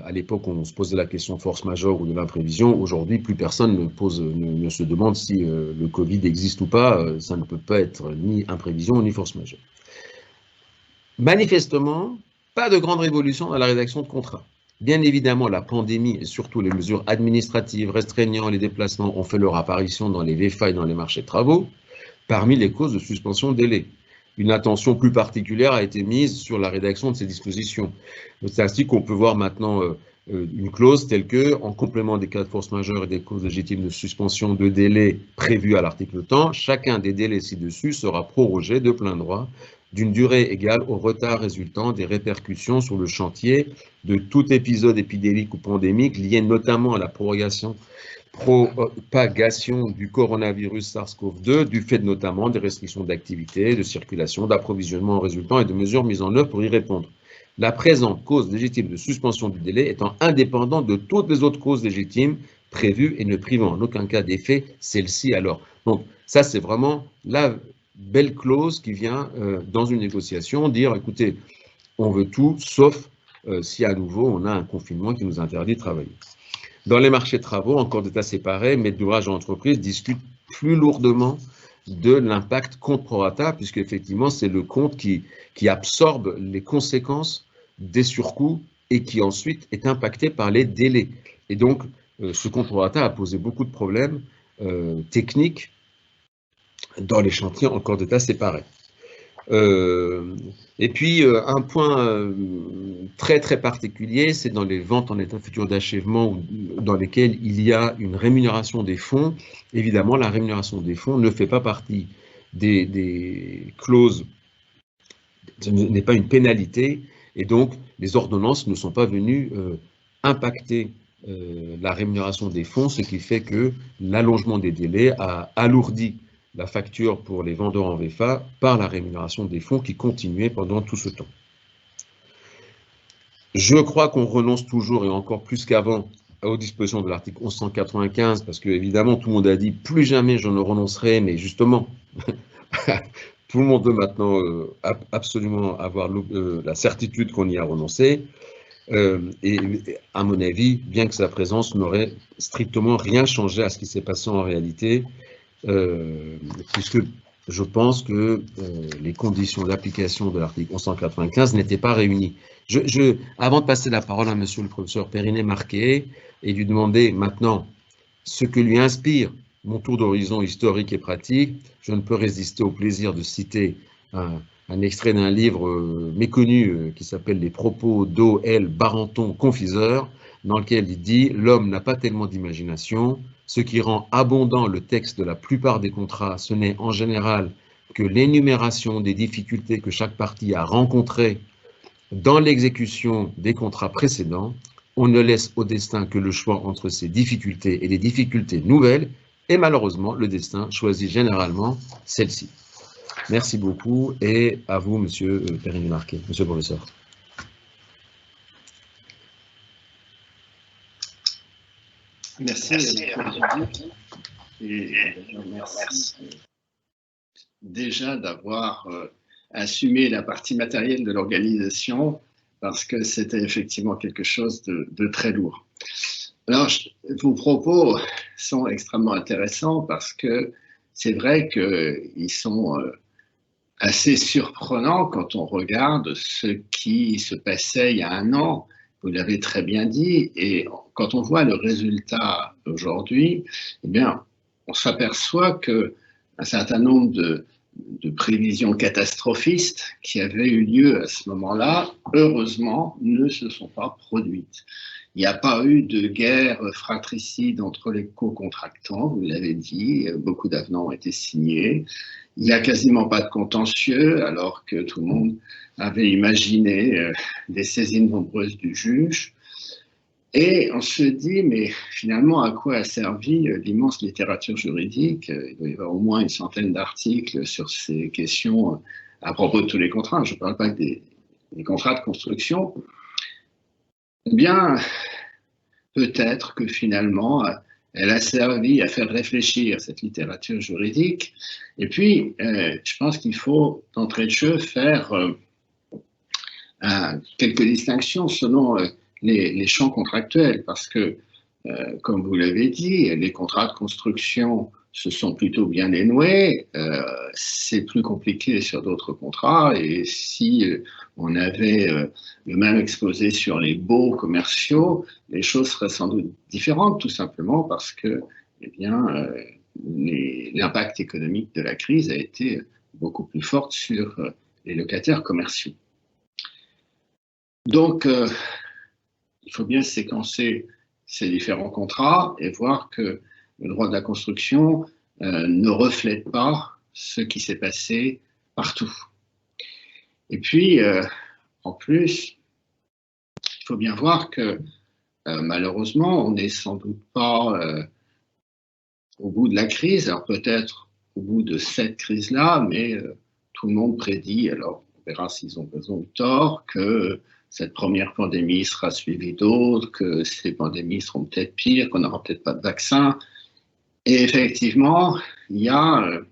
à l'époque, on se posait la question de force majeure ou de l'imprévision. Aujourd'hui, plus personne ne se demande si le Covid existe ou pas. Ça ne peut pas être ni imprévision ni force majeure. Manifestement, pas de grande révolution dans la rédaction de contrats. Bien évidemment, la pandémie et surtout les mesures administratives restreignant les déplacements ont fait leur apparition dans les VFA et dans les marchés de travaux, parmi les causes de suspension de délai. Une attention plus particulière a été mise sur la rédaction de ces dispositions. C'est ainsi qu'on peut voir maintenant une clause telle que, en complément des cas de force majeure et des causes légitimes de suspension de délai prévues à l'article temps, chacun des délais ci-dessus sera prorogé de plein droit d'une durée égale au retard résultant des répercussions sur le chantier de tout épisode épidémique ou pandémique lié notamment à la propagation du coronavirus SARS-CoV-2 du fait notamment des restrictions d'activité, de circulation, d'approvisionnement résultant et de mesures mises en œuvre pour y répondre. La présente cause légitime de suspension du délai étant indépendante de toutes les autres causes légitimes prévues et ne privant en aucun cas d'effet celle-ci alors. Donc ça c'est vraiment la belle clause qui vient dans une négociation dire écoutez, on veut tout sauf si à nouveau on a un confinement qui nous interdit de travailler. Dans les marchés de travaux, encore d'état séparés, maîtres d'ouvrage et entreprises discutent plus lourdement de l'impact compte pro rata, puisque effectivement c'est le compte qui absorbe les conséquences des surcoûts et qui ensuite est impacté par les délais. Et donc ce compte pro rata a posé beaucoup de problèmes techniques dans les chantiers encore d'état séparés. Et puis, un point très très particulier, c'est dans les ventes en état futur d'achèvement dans lesquelles il y a une rémunération des fonds. Évidemment, la rémunération des fonds ne fait pas partie des clauses, ce n'est pas une pénalité, et donc les ordonnances ne sont pas venues impacter la rémunération des fonds, ce qui fait que l'allongement des délais a alourdi la facture pour les vendeurs en VFA par la rémunération des fonds qui continuait pendant tout ce temps. Je crois qu'on renonce toujours, et encore plus qu'avant, aux dispositions de l'article 1195, parce que évidemment tout le monde a dit plus jamais je ne renoncerai, mais justement, tout le monde veut maintenant absolument avoir la certitude qu'on y a renoncé. Et à mon avis, bien que sa présence n'aurait strictement rien changé à ce qui s'est passé en réalité, puisque je pense que les conditions d'application de l'article 1195 n'étaient pas réunies. Avant de passer la parole à monsieur le professeur Perinet-Marquet et lui demander maintenant ce que lui inspire mon tour d'horizon historique et pratique, je ne peux résister au plaisir de citer un extrait d'un livre méconnu qui s'appelle « Les propos d'O.L. Barenton, confiseur », dans lequel il dit « L'homme n'a pas tellement d'imagination. Ce qui rend abondant le texte de la plupart des contrats, ce n'est en général que l'énumération des difficultés que chaque partie a rencontrées dans l'exécution des contrats précédents. On ne laisse au destin que le choix entre ces difficultés et des difficultés nouvelles, et malheureusement, le destin choisit généralement celle-ci. » Merci beaucoup, et à vous, monsieur Perinet-Marquet, monsieur le professeur. Merci. Et merci déjà d'avoir assumé la partie matérielle de l'organisation, parce que c'était effectivement quelque chose de très lourd. Alors, vos propos sont extrêmement intéressants parce que c'est vrai qu'ils sont assez surprenant quand on regarde ce qui se passait il y a un an. Vous l'avez très bien dit, et quand on voit le résultat aujourd'hui, eh bien, on s'aperçoit que un certain nombre de prévisions catastrophistes qui avaient eu lieu à ce moment-là, heureusement, ne se sont pas produites. Il n'y a pas eu de guerre fratricide entre les co-contractants, vous l'avez dit, beaucoup d'avenants ont été signés. Il n'y a quasiment pas de contentieux, alors que tout le monde avait imaginé des saisines nombreuses du juge. Et on se dit, mais finalement, à quoi a servi l'immense littérature juridique? Il doit y avoir au moins une centaine d'articles sur ces questions à propos de tous les contrats. Je ne parle pas des contrats de construction. Eh bien, peut-être que finalement, elle a servi à faire réfléchir cette littérature juridique. Et puis, je pense qu'il faut, d'entrée de jeu, faire quelques distinctions selon les champs contractuels, parce que, comme vous l'avez dit, les contrats de construction se sont plutôt bien dénoués. C'est plus compliqué sur d'autres contrats, et si on avait le même exposé sur les baux commerciaux, les choses seraient sans doute différentes, tout simplement parce que, eh bien, l'impact économique de la crise a été beaucoup plus fort sur les locataires commerciaux. Donc, il faut bien séquencer ces différents contrats et voir que le droit de la construction ne reflète pas ce qui s'est passé partout. Et puis, en plus, il faut bien voir que malheureusement, on n'est sans doute pas au bout de la crise, alors peut-être au bout de cette crise-là, mais tout le monde prédit, alors on verra s'ils ont raison ou tort, que cette première pandémie sera suivie d'autres, que ces pandémies seront peut-être pires, qu'on n'aura peut-être pas de vaccin. Et effectivement, il y a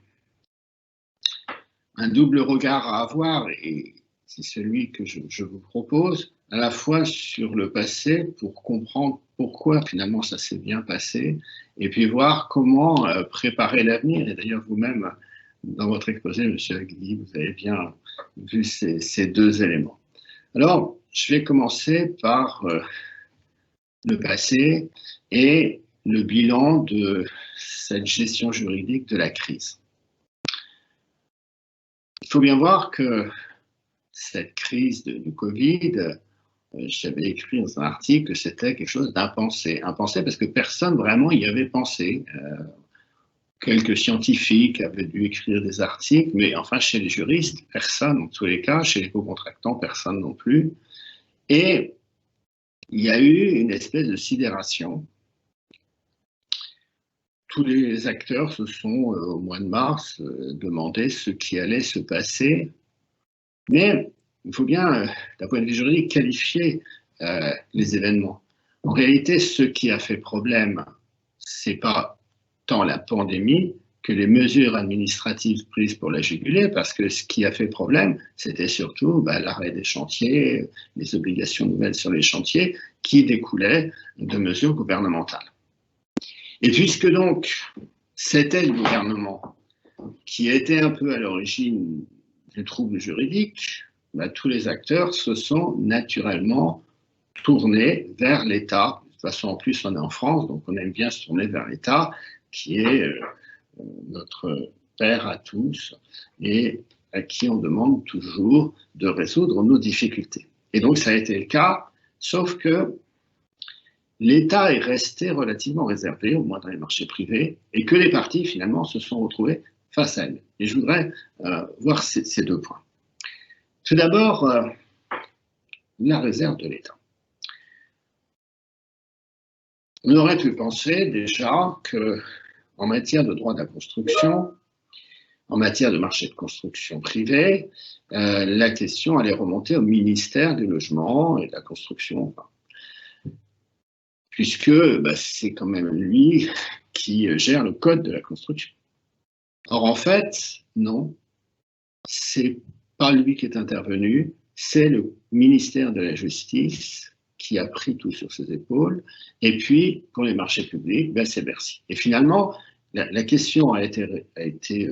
un double regard à avoir, et c'est celui que je vous propose, à la fois sur le passé pour comprendre pourquoi finalement ça s'est bien passé, et puis voir comment préparer l'avenir. Et d'ailleurs, vous-même, dans votre exposé, M. Aguilly, vous avez bien vu ces deux éléments. Alors, je vais commencer par le passé et le bilan de cette gestion juridique de la crise. Il faut bien voir que cette crise du Covid, j'avais écrit dans un article que c'était quelque chose d'impensé. Impensé parce que personne vraiment y avait pensé. Quelques scientifiques avaient dû écrire des articles, mais enfin, chez les juristes, personne, en tous les cas, chez les co-contractants, personne non plus. Et il y a eu une espèce de sidération. Tous les acteurs se sont, au mois de mars, demandé ce qui allait se passer. Mais il faut bien, d'un point de vue juridique, qualifier les événements. En réalité, ce qui a fait problème, ce n'est pas tant la pandémie que les mesures administratives prises pour la juguler, parce que ce qui a fait problème, c'était surtout l'arrêt des chantiers, les obligations nouvelles sur les chantiers, qui découlaient de mesures gouvernementales. Et puisque donc c'était le gouvernement qui était un peu à l'origine du trouble juridique, tous les acteurs se sont naturellement tournés vers l'État. De toute façon, en plus, on est en France, donc on aime bien se tourner vers l'État, qui est notre père à tous et à qui on demande toujours de résoudre nos difficultés. Et donc, ça a été le cas, sauf que l'État est resté relativement réservé, au moins dans les marchés privés, et que les parties, finalement, se sont retrouvées face à elle. Et je voudrais voir ces deux points. Tout d'abord, la réserve de l'État. On aurait pu penser déjà qu'en matière de droit de la construction, en matière de marché de construction privé, la question allait remonter au ministère du Logement et de la Construction, puisque c'est quand même lui qui gère le code de la construction. Or, en fait, non, c'est pas lui qui est intervenu, c'est le ministère de la Justice qui a pris tout sur ses épaules, et puis, pour les marchés publics, c'est Bercy. Et finalement, la question a été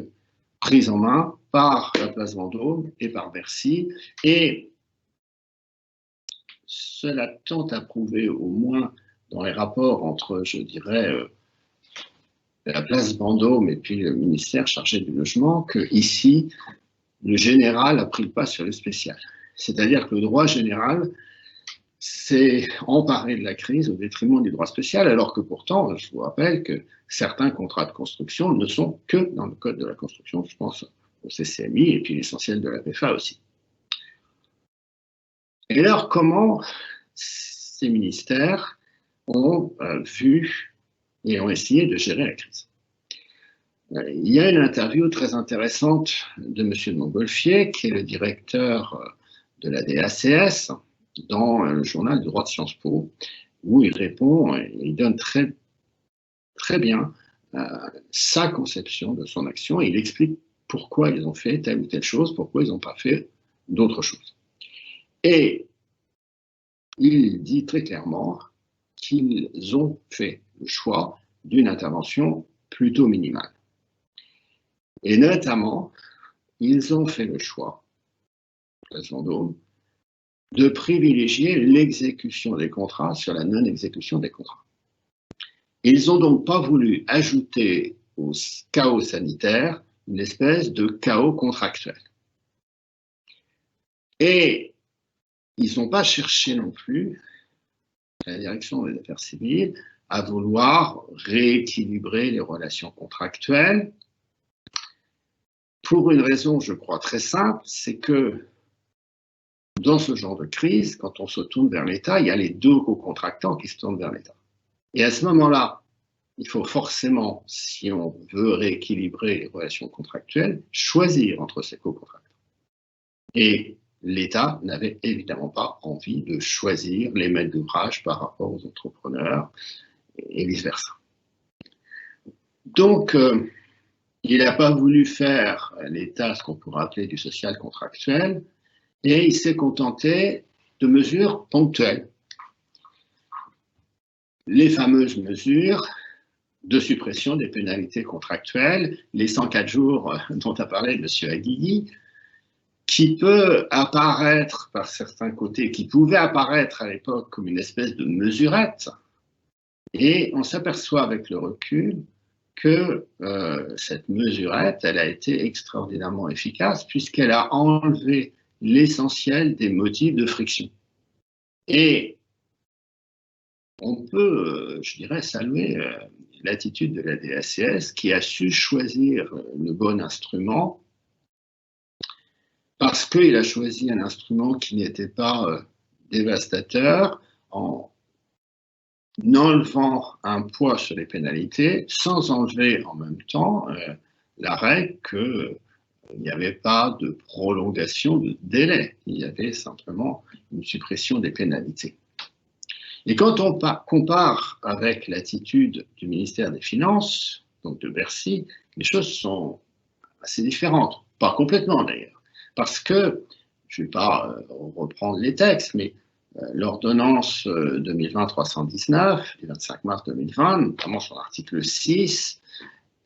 prise en main par la place Vendôme et par Bercy. Et cela tente à prouver, au moins dans les rapports entre, je dirais, la place Vendôme et puis le ministère chargé du logement, que ici, le général a pris le pas sur le spécial. C'est-à-dire que le droit général s'est emparé de la crise au détriment du droit spécial, alors que pourtant, je vous rappelle que certains contrats de construction ne sont que dans le code de la construction, je pense au CCMI et puis l'essentiel de la PFA aussi. Et alors, comment ces ministères ont vu et ont essayé de gérer la crise? Il y a une interview très intéressante de M. de Montgolfier, qui est le directeur de la DACS, dans le journal du droit de Sciences Po, où il répond, il donne très bien sa conception de son action, et il explique pourquoi ils ont fait telle ou telle chose, pourquoi ils n'ont pas fait d'autres choses. Et il dit très clairement qu'ils ont fait le choix d'une intervention plutôt minimale. Et notamment, ils ont fait le choix, place Vendôme, de privilégier l'exécution des contrats sur la non-exécution des contrats. Ils n'ont donc pas voulu ajouter au chaos sanitaire une espèce de chaos contractuel. Et ils n'ont pas cherché non plus, la direction des affaires civiles, à vouloir rééquilibrer les relations contractuelles, pour une raison, je crois, très simple, c'est que dans ce genre de crise, quand on se tourne vers l'État, il y a les deux co-contractants qui se tournent vers l'État. Et à ce moment-là, il faut forcément, si on veut rééquilibrer les relations contractuelles, choisir entre ces co-contractants. Et l'État n'avait évidemment pas envie de choisir les maîtres d'ouvrage par rapport aux entrepreneurs et vice-versa. Donc, il n'a pas voulu faire l'État ce qu'on pourrait appeler du social contractuel, et il s'est contenté de mesures ponctuelles. Les fameuses mesures de suppression des pénalités contractuelles, les 104 jours dont a parlé M. Aguilly, qui peut apparaître par certains côtés, qui pouvait apparaître à l'époque comme une espèce de mesurette, et on s'aperçoit avec le recul que cette mesurette, elle a été extraordinairement efficace puisqu'elle a enlevé l'essentiel des motifs de friction. Et on peut, je dirais, saluer l'attitude de la DACS qui a su choisir le bon instrument parce qu'il a choisi un instrument qui n'était pas dévastateur en enlevant un poids sur les pénalités sans enlever en même temps la règle qu'il n'y avait pas de prolongation de délai, il y avait simplement une suppression des pénalités. Et quand on compare avec l'attitude du ministère des Finances, donc de Bercy, les choses sont assez différentes, pas complètement d'ailleurs, parce que, je ne vais pas reprendre les textes, mais l'ordonnance 2020-319 du 25 mars 2020, notamment son article 6,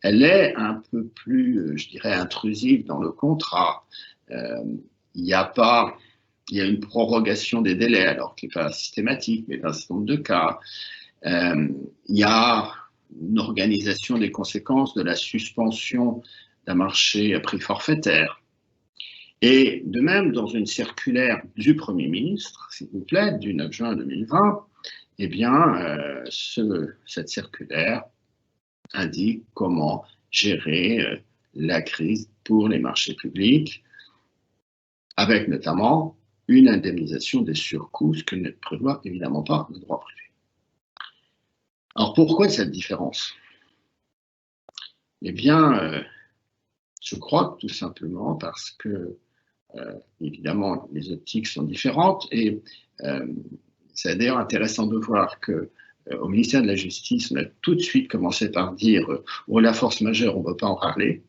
elle est un peu plus, je dirais, intrusive dans le contrat. Il y a une prorogation des délais, alors qui n'est pas systématique, mais dans un certain nombre de cas. Il y a une organisation des conséquences de la suspension d'un marché à prix forfaitaire. Et de même, dans une circulaire du Premier ministre, s'il vous plaît, du 9 juin 2020, eh bien, cette circulaire indique comment gérer la crise pour les marchés publics, avec notamment une indemnisation des surcoûts, ce que ne prévoit évidemment pas le droit privé. Alors pourquoi cette différence? Eh bien, je crois que tout simplement parce que évidemment, les optiques sont différentes et c'est d'ailleurs intéressant de voir qu'au ministère de la Justice, on a tout de suite commencé par dire oh, la force majeure, on ne peut pas en parler.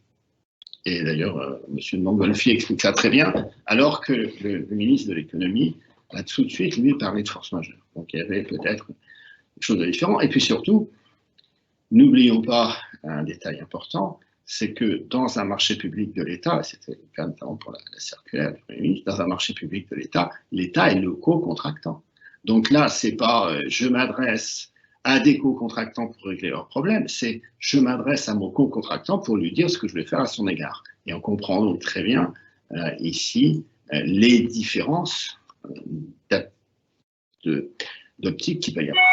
Et d'ailleurs, M. de Montgolfier explique ça très bien, alors que le ministre de l'économie a tout de suite, lui, parlé de force majeure. Donc il y avait peut-être quelque chose de différent. Et puis surtout, n'oublions pas un détail important, c'est que dans un marché public de l'État, et c'était le cas notamment pour la circulaire du Premier ministre, dans un marché public de l'État, l'État est le co-contractant. Donc là, c'est pas je m'adresse à des co-contractants pour régler leurs problèmes, c'est je m'adresse à mon co-contractant pour lui dire ce que je vais faire à son égard. Et on comprend donc très bien ici les différences d'optique qu'il va y avoir.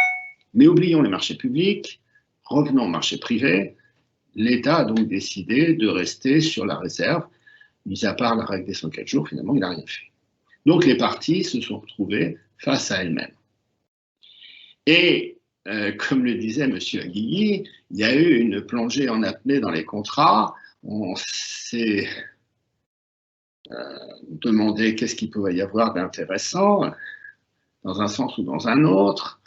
Mais oublions les marchés publics, revenons au marché privé. L'État a donc décidé de rester sur la réserve, mis à part la règle des 104 jours, finalement, il n'a rien fait. Donc les parties se sont retrouvées face à elles-mêmes. Et comme le disait M. Aguilly, il y a eu une plongée en apnée dans les contrats. On s'est demandé qu'est-ce qu'il pouvait y avoir d'intéressant, dans un sens ou dans un autre.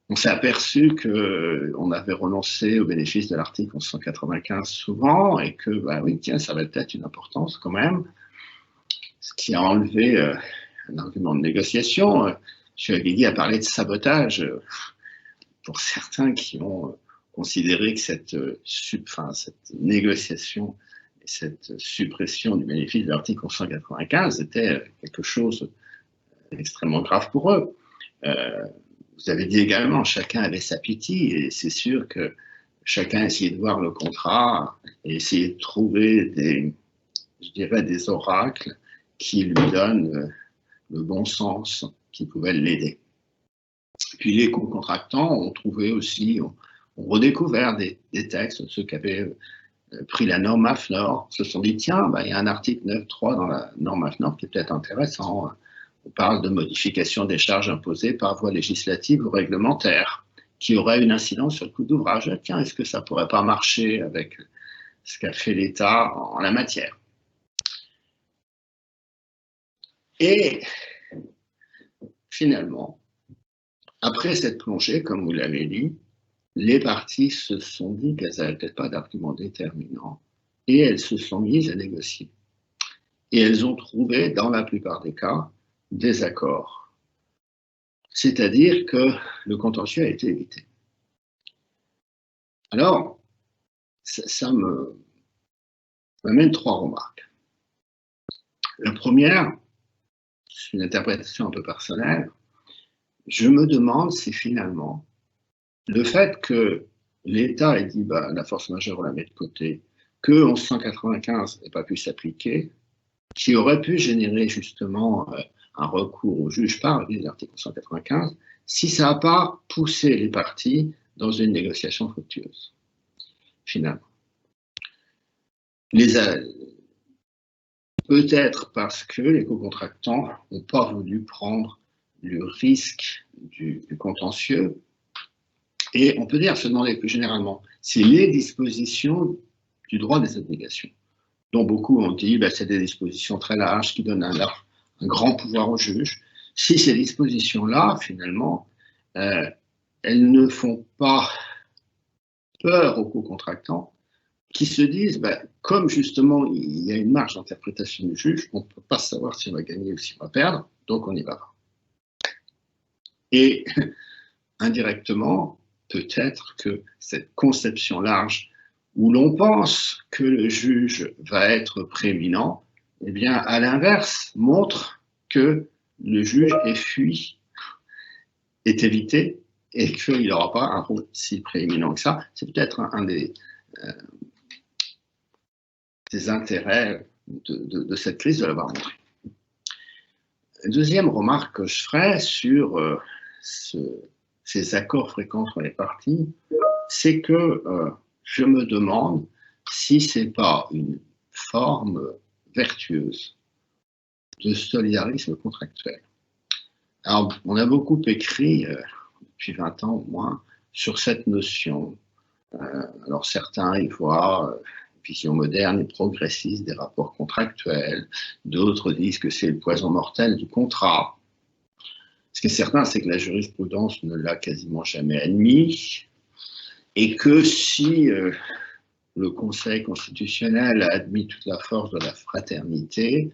On s'est aperçu qu'on avait renoncé au bénéfice de l'article 1195 souvent et que, bah oui, tiens, ça avait peut-être une importance quand même. Ce qui a enlevé un argument de négociation. M. Aguilly a parlé de sabotage pour certains qui ont considéré que cette négociation et cette suppression du bénéfice de l'article 1195 était quelque chose d'extrêmement grave pour eux. Vous avez dit également, chacun avait sa pitié, et c'est sûr que chacun essayait de voir le contrat et essayait de trouver des oracles qui lui donnent le bon sens, qui pouvaient l'aider. Puis les co-contractants ont trouvé aussi, ont redécouvert des textes, ceux qui avaient pris la norme AFNOR, se sont dit, tiens, il y a un article 9.3 dans la norme AFNOR qui est peut-être intéressant. On parle de modification des charges imposées par voie législative ou réglementaire, qui aurait une incidence sur le coût d'ouvrage. Tiens, est-ce que ça ne pourrait pas marcher avec ce qu'a fait l'État en la matière? Et finalement, après cette plongée, comme vous l'avez dit, les parties se sont dit qu'elles n'avaient peut-être pas d'argument déterminant et elles se sont mises à négocier. Et elles ont trouvé, dans la plupart des cas, des accords. C'est-à-dire que le contentieux a été évité. Alors, ça m'amène 3 remarques. La première, c'est une interprétation un peu personnelle. Je me demande si finalement, le fait que l'État ait dit la force majeure, on la met de côté, que 1195 n'ait pas pu s'appliquer, qui aurait pu générer justement un recours au juge par l'article 195, si ça n'a pas poussé les parties dans une négociation fructueuse, finalement. Peut-être parce que les co-contractants n'ont pas voulu prendre le risque du contentieux, et on peut dire, se demander plus généralement, si les dispositions du droit des obligations, dont beaucoup ont dit c'est des dispositions très larges qui donnent un grand pouvoir au juge, si ces dispositions-là, finalement, elles ne font pas peur aux co-contractants, qui se disent, comme justement il y a une marge d'interprétation du juge, on ne peut pas savoir si on va gagner ou si on va perdre, donc on y va pas. Et indirectement, peut-être que cette conception large où l'on pense que le juge va être prééminent, eh bien, à l'inverse, montre que le juge est fui, est évité, et qu'il n'aura pas un rôle si prééminent que ça. C'est peut-être un des intérêts de cette crise de l'avoir montré. Deuxième remarque que je ferai sur ces accords fréquents entre les parties, c'est que je me demande si ce n'est pas une forme vertueuse de solidarisme contractuel. Alors, on a beaucoup écrit, depuis 20 ans au moins, sur cette notion. Alors, certains y voient une vision moderne et progressiste des rapports contractuels, d'autres disent que c'est le poison mortel du contrat. Ce qui est certain, c'est que la jurisprudence ne l'a quasiment jamais admis, et que si le Conseil constitutionnel a admis toute la force de la fraternité,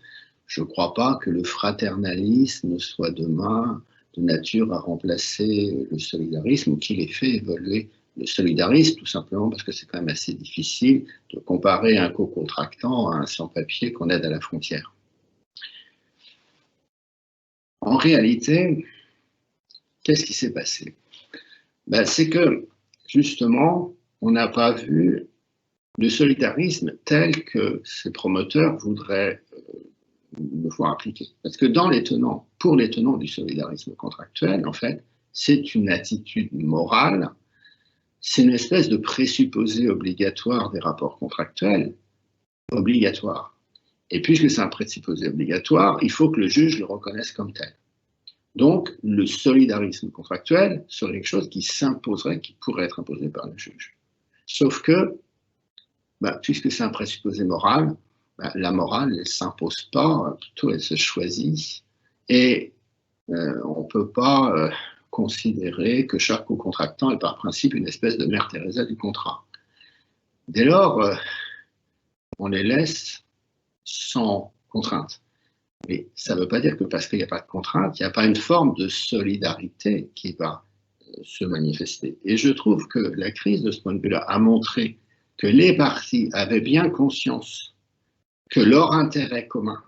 je ne crois pas que le fraternalisme soit demain de nature à remplacer le solidarisme ou qu'il ait fait évoluer le solidarisme, tout simplement parce que c'est quand même assez difficile de comparer un co-contractant à un sans-papier qu'on aide à la frontière. En réalité, qu'est-ce qui s'est passé? Ben, c'est que, justement, on n'a pas vu le solidarisme tel que ces promoteurs voudraient le voir appliquer. Parce que pour les tenants du solidarisme contractuel, en fait, c'est une attitude morale, c'est une espèce de présupposé obligatoire des rapports contractuels, obligatoire. Et puisque c'est un présupposé obligatoire, il faut que le juge le reconnaisse comme tel. Donc, le solidarisme contractuel serait quelque chose qui s'imposerait, qui pourrait être imposé par le juge. Sauf que, puisque c'est un présupposé moral, la morale, elle ne s'impose pas, plutôt elle se choisit. Et on ne peut pas considérer que chaque co-contractant est par principe une espèce de mère Teresa du contrat. Dès lors, on les laisse sans contrainte. Mais ça ne veut pas dire que parce qu'il n'y a pas de contrainte, il n'y a pas une forme de solidarité qui va se manifester. Et je trouve que la crise, de ce point de vue-là, a montré que les parties avaient bien conscience que leur intérêt commun,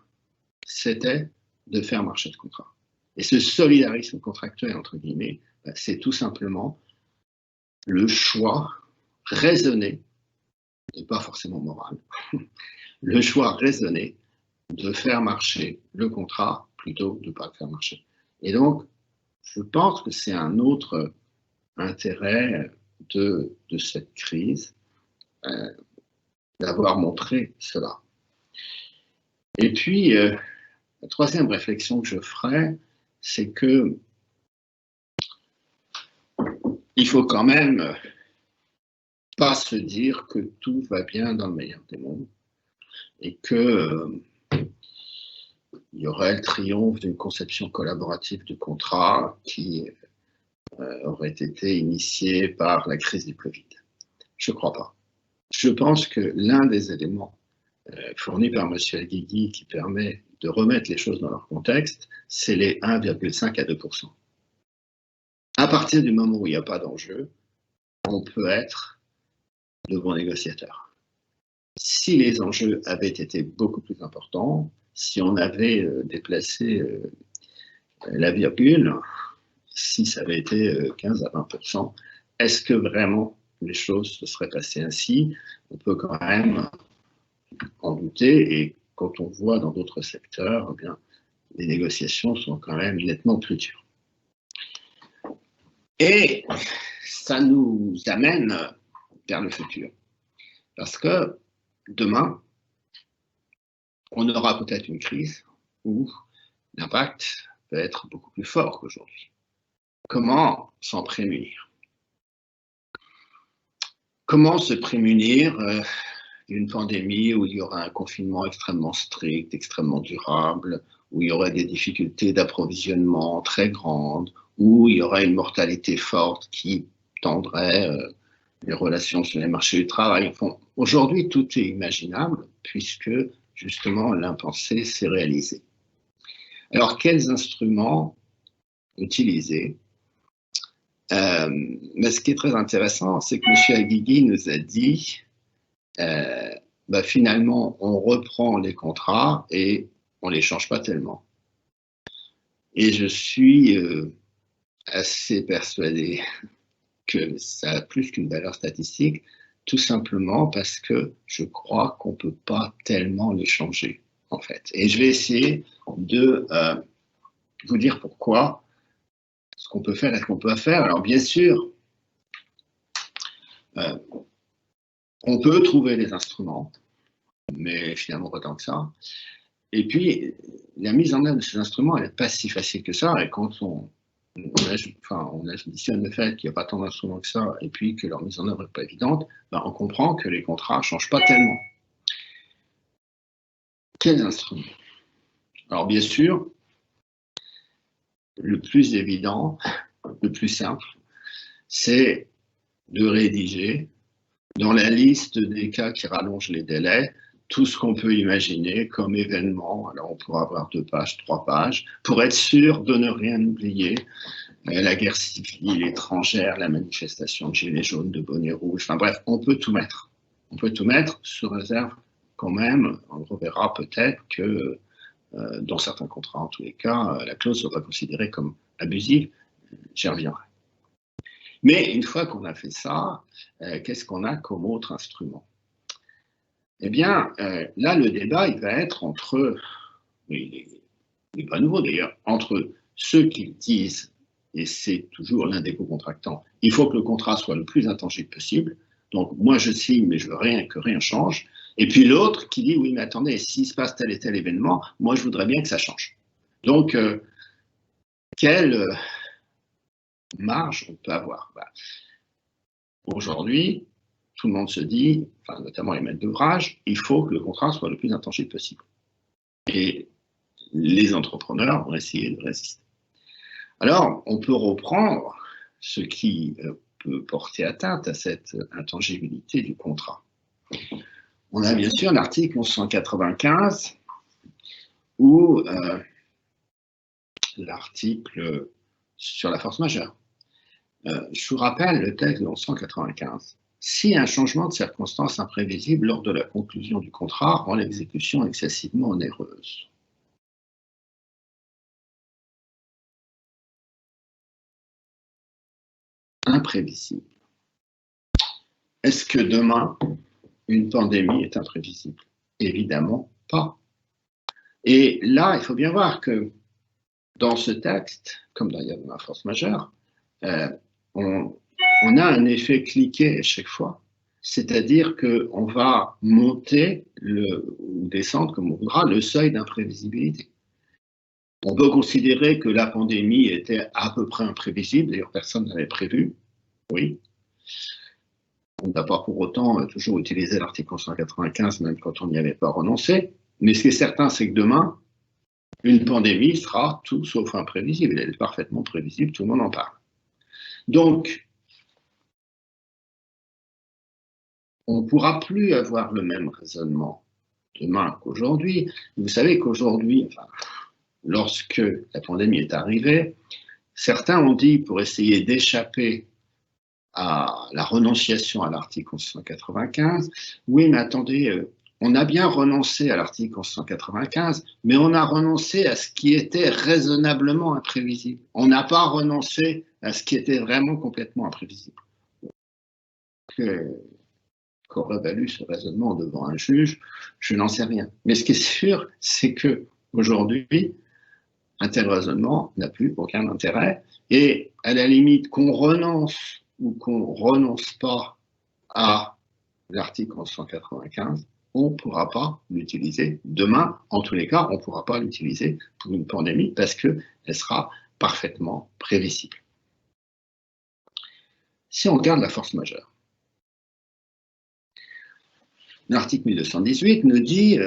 c'était de faire marcher le contrat. Et ce solidarisme contractuel, entre guillemets, c'est tout simplement le choix raisonné, et pas forcément moral, le choix raisonné de faire marcher le contrat plutôt que de ne pas le faire marcher. Et donc, je pense que c'est un autre intérêt de cette crise, d'avoir montré cela. Et puis, la troisième réflexion que je ferai, c'est que il faut quand même pas se dire que tout va bien dans le meilleur des mondes et que il y aurait le triomphe d'une conception collaborative du contrat qui aurait été initiée par la crise du Covid. Je ne crois pas. Je pense que l'un des éléments fournis par M. Guigui qui permet de remettre les choses dans leur contexte, c'est les 1,5 à 2%. À partir du moment où il n'y a pas d'enjeu, on peut être de bons négociateurs. Si les enjeux avaient été beaucoup plus importants, si on avait déplacé la virgule, si ça avait été 15 à 20%, est-ce que vraiment les choses se seraient passées ainsi? On peut quand même en douter, et quand on voit dans d'autres secteurs, eh bien, les négociations sont quand même nettement plus dures. Et ça nous amène vers le futur. Parce que demain, on aura peut-être une crise où l'impact peut être beaucoup plus fort qu'aujourd'hui. Comment s'en prémunir? Comment se prémunir d'une pandémie où il y aura un confinement extrêmement strict, extrêmement durable, où il y aurait des difficultés d'approvisionnement très grandes, où il y aurait une mortalité forte qui tendrait les relations sur les marchés du travail. Enfin, aujourd'hui, tout est imaginable puisque justement l'impensé s'est réalisé. Alors, quels instruments utiliser? Mais ce qui est très intéressant, c'est que M. Guigui nous a dit finalement, on reprend les contrats et on ne les change pas tellement. Et je suis assez persuadé que ça a plus qu'une valeur statistique, tout simplement parce que je crois qu'on ne peut pas tellement les changer, en fait. Et je vais essayer de vous dire pourquoi, ce qu'on peut faire et ce qu'on peut pas faire. Alors, bien sûr, on peut trouver des instruments, mais finalement pas tant que ça. Et puis, la mise en œuvre de ces instruments, elle n'est pas si facile que ça. Et quand on additionne le fait qu'il n'y a pas tant d'instruments que ça, et puis que leur mise en œuvre n'est pas évidente, on comprend que les contrats ne changent pas tellement. Quels instruments? Alors, bien sûr, le plus évident, le plus simple, c'est de rédiger dans la liste des cas qui rallongent les délais tout ce qu'on peut imaginer comme événement. Alors, on pourra avoir 2 pages, 3 pages, pour être sûr de ne rien oublier. la guerre civile étrangère, la manifestation de gilets jaunes, de bonnets rouges, enfin bref, on peut tout mettre. On peut tout mettre sous réserve quand même, on reverra peut-être que dans certains contrats, en tous les cas, la clause sera considérée comme abusive, j'y reviendrai. Mais une fois qu'on a fait ça, qu'est-ce qu'on a comme autre instrument? Eh bien, là, le débat, il va être entre, il n'est pas nouveau d'ailleurs, entre ceux qui disent, et c'est toujours l'un des co-contractants, il faut que le contrat soit le plus intangible possible, donc moi je signe, mais je veux rien, que rien change, et puis l'autre qui dit, oui, mais attendez, s'il se passe tel et tel événement, moi je voudrais bien que ça change. Donc, quelle marge on peut avoir? Aujourd'hui, tout le monde se dit, enfin, notamment les maîtres d'ouvrage, il faut que le contrat soit le plus intangible possible. Et les entrepreneurs vont essayer de résister. Alors, on peut reprendre ce qui peut porter atteinte à cette intangibilité du contrat. On a bien sûr l'article 1195 ou l'article sur la force majeure. Je vous rappelle le texte de 1195. Si un changement de circonstances imprévisible lors de la conclusion du contrat rend l'exécution excessivement onéreuse. Imprévisible. Est-ce que demain, une pandémie est imprévisible? Évidemment pas. Et là, il faut bien voir que dans ce texte, comme d'ailleurs dans la force majeure, on a un effet cliquet à chaque fois. C'est-à-dire qu'on va monter ou descendre, comme on voudra, le seuil d'imprévisibilité. On peut considérer que la pandémie était à peu près imprévisible, d'ailleurs personne n'avait prévu, oui. On n'a pas pour autant toujours utilisé l'article 195, même quand on n'y avait pas renoncé. Mais ce qui est certain, c'est que demain, une pandémie sera tout sauf imprévisible. Elle est parfaitement prévisible, tout le monde en parle. Donc, on ne pourra plus avoir le même raisonnement demain qu'aujourd'hui. Vous savez qu'aujourd'hui, enfin, lorsque la pandémie est arrivée, certains ont dit, pour essayer d'échapper à la renonciation à l'article 1195, oui, mais attendez, on a bien renoncé à l'article 1195, mais on a renoncé à ce qui était raisonnablement imprévisible. On n'a pas renoncé à ce qui était vraiment complètement imprévisible. Qu'aurait valu ce raisonnement devant un juge, je n'en sais rien. Mais ce qui est sûr, c'est qu'aujourd'hui, un tel raisonnement n'a plus aucun intérêt. Et à la limite, qu'on renonce ou qu'on ne renonce pas à l'article 1195, on ne pourra pas l'utiliser demain. En tous les cas, on ne pourra pas l'utiliser pour une pandémie parce qu'elle sera parfaitement prévisible. Si on regarde la force majeure, l'article 1218 nous dit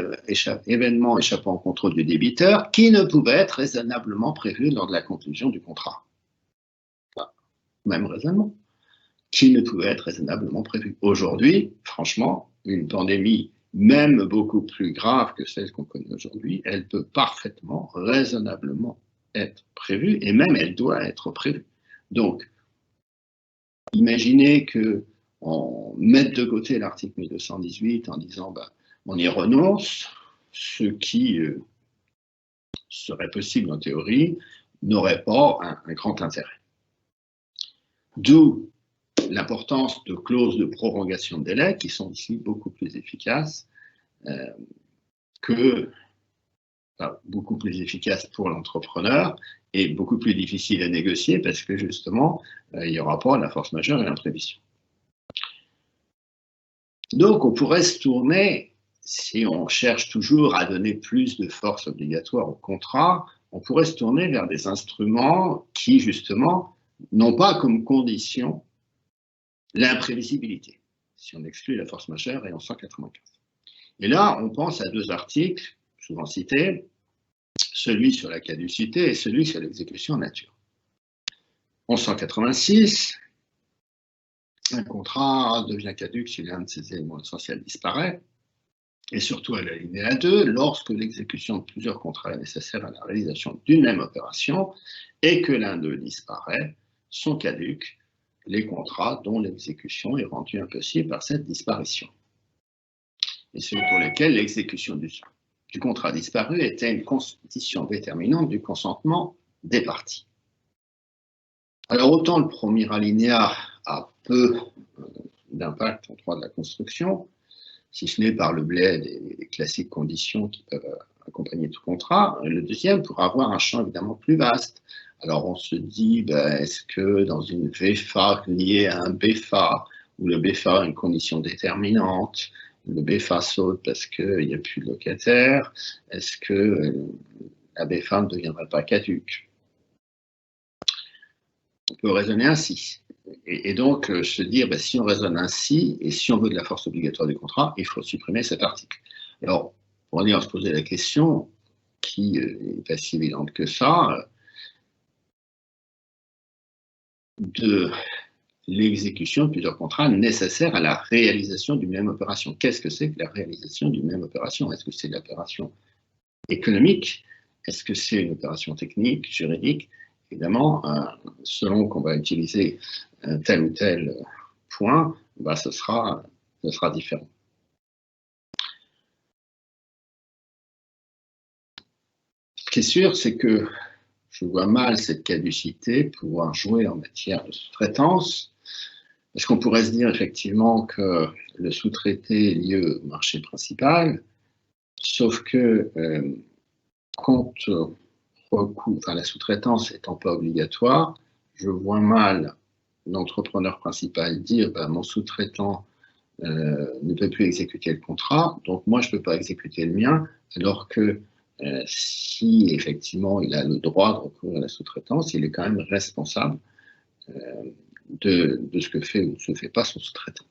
événement échappant au contrôle du débiteur qui ne pouvait être raisonnablement prévu lors de la conclusion du contrat. Enfin, même raisonnement. Qui ne pouvait être raisonnablement prévu. Aujourd'hui, franchement, une pandémie, même beaucoup plus grave que celle qu'on connaît aujourd'hui, elle peut parfaitement, raisonnablement être prévue, et même elle doit être prévue. Donc, imaginez qu'on mette de côté l'article 1218 en disant on y renonce, ce qui serait possible en théorie, n'aurait pas un grand intérêt. D'où l'importance de clauses de prolongation de délai qui sont ici beaucoup plus efficaces beaucoup plus efficaces pour l'entrepreneur et beaucoup plus difficiles à négocier parce que justement, il n'y aura pas la force majeure et l'imprévision. Donc, on pourrait se tourner, si on cherche toujours à donner plus de force obligatoire au contrat, on pourrait se tourner vers des instruments qui, justement, n'ont pas comme condition l'imprévisibilité, si on exclut la force majeure et 1195. Et là, on pense à deux articles, souvent cités, celui sur la caducité et celui sur l'exécution en nature. 1186, un contrat devient caduc si l'un de ses éléments essentiels disparaît. Et surtout à l'alinéa 2, lorsque l'exécution de plusieurs contrats est nécessaire à la réalisation d'une même opération et que l'un d'eux disparaît, sont caducs les contrats dont l'exécution est rendue impossible par cette disparition. Et ceux pour lesquels l'exécution du contrat disparu était une condition déterminante du consentement des parties. Alors autant le premier alinéa a peu d'impact en droit de la construction, si ce n'est par le biais des classiques conditions qui peuvent accompagner tout contrat. Le deuxième pourra avoir un champ évidemment plus vaste. Alors on se dit, est-ce que dans une VFA liée à un BFA, où le BFA a une condition déterminante, le BFA saute parce qu'il n'y a plus de locataire, est-ce que la BFA ne deviendrait pas caduque? On peut raisonner ainsi. Et donc, se dire, si on raisonne ainsi, et si on veut de la force obligatoire du contrat, il faut supprimer cet article. Alors, on va se poser la question, qui est pas si évidente que ça, de l'exécution de plusieurs contrats nécessaires à la réalisation d'une même opération. Qu'est-ce que c'est que la réalisation d'une même opération? Est-ce que c'est l'opération économique? Est-ce que c'est une opération technique, juridique? Évidemment, selon qu'on va utiliser tel ou tel point, ce sera différent. Ce qui est sûr, c'est que je vois mal cette caducité pouvoir jouer en matière de sous-traitance, parce qu'on pourrait se dire effectivement que le sous-traité est lié au marché principal, sauf que compte la sous-traitance étant pas obligatoire, je vois mal l'entrepreneur principal dire mon sous-traitant ne peut plus exécuter le contrat, donc moi je ne peux pas exécuter le mien, alors que si effectivement il a le droit de recourir à la sous-traitance, il est quand même responsable de ce que fait ou ne se fait pas son sous-traitant.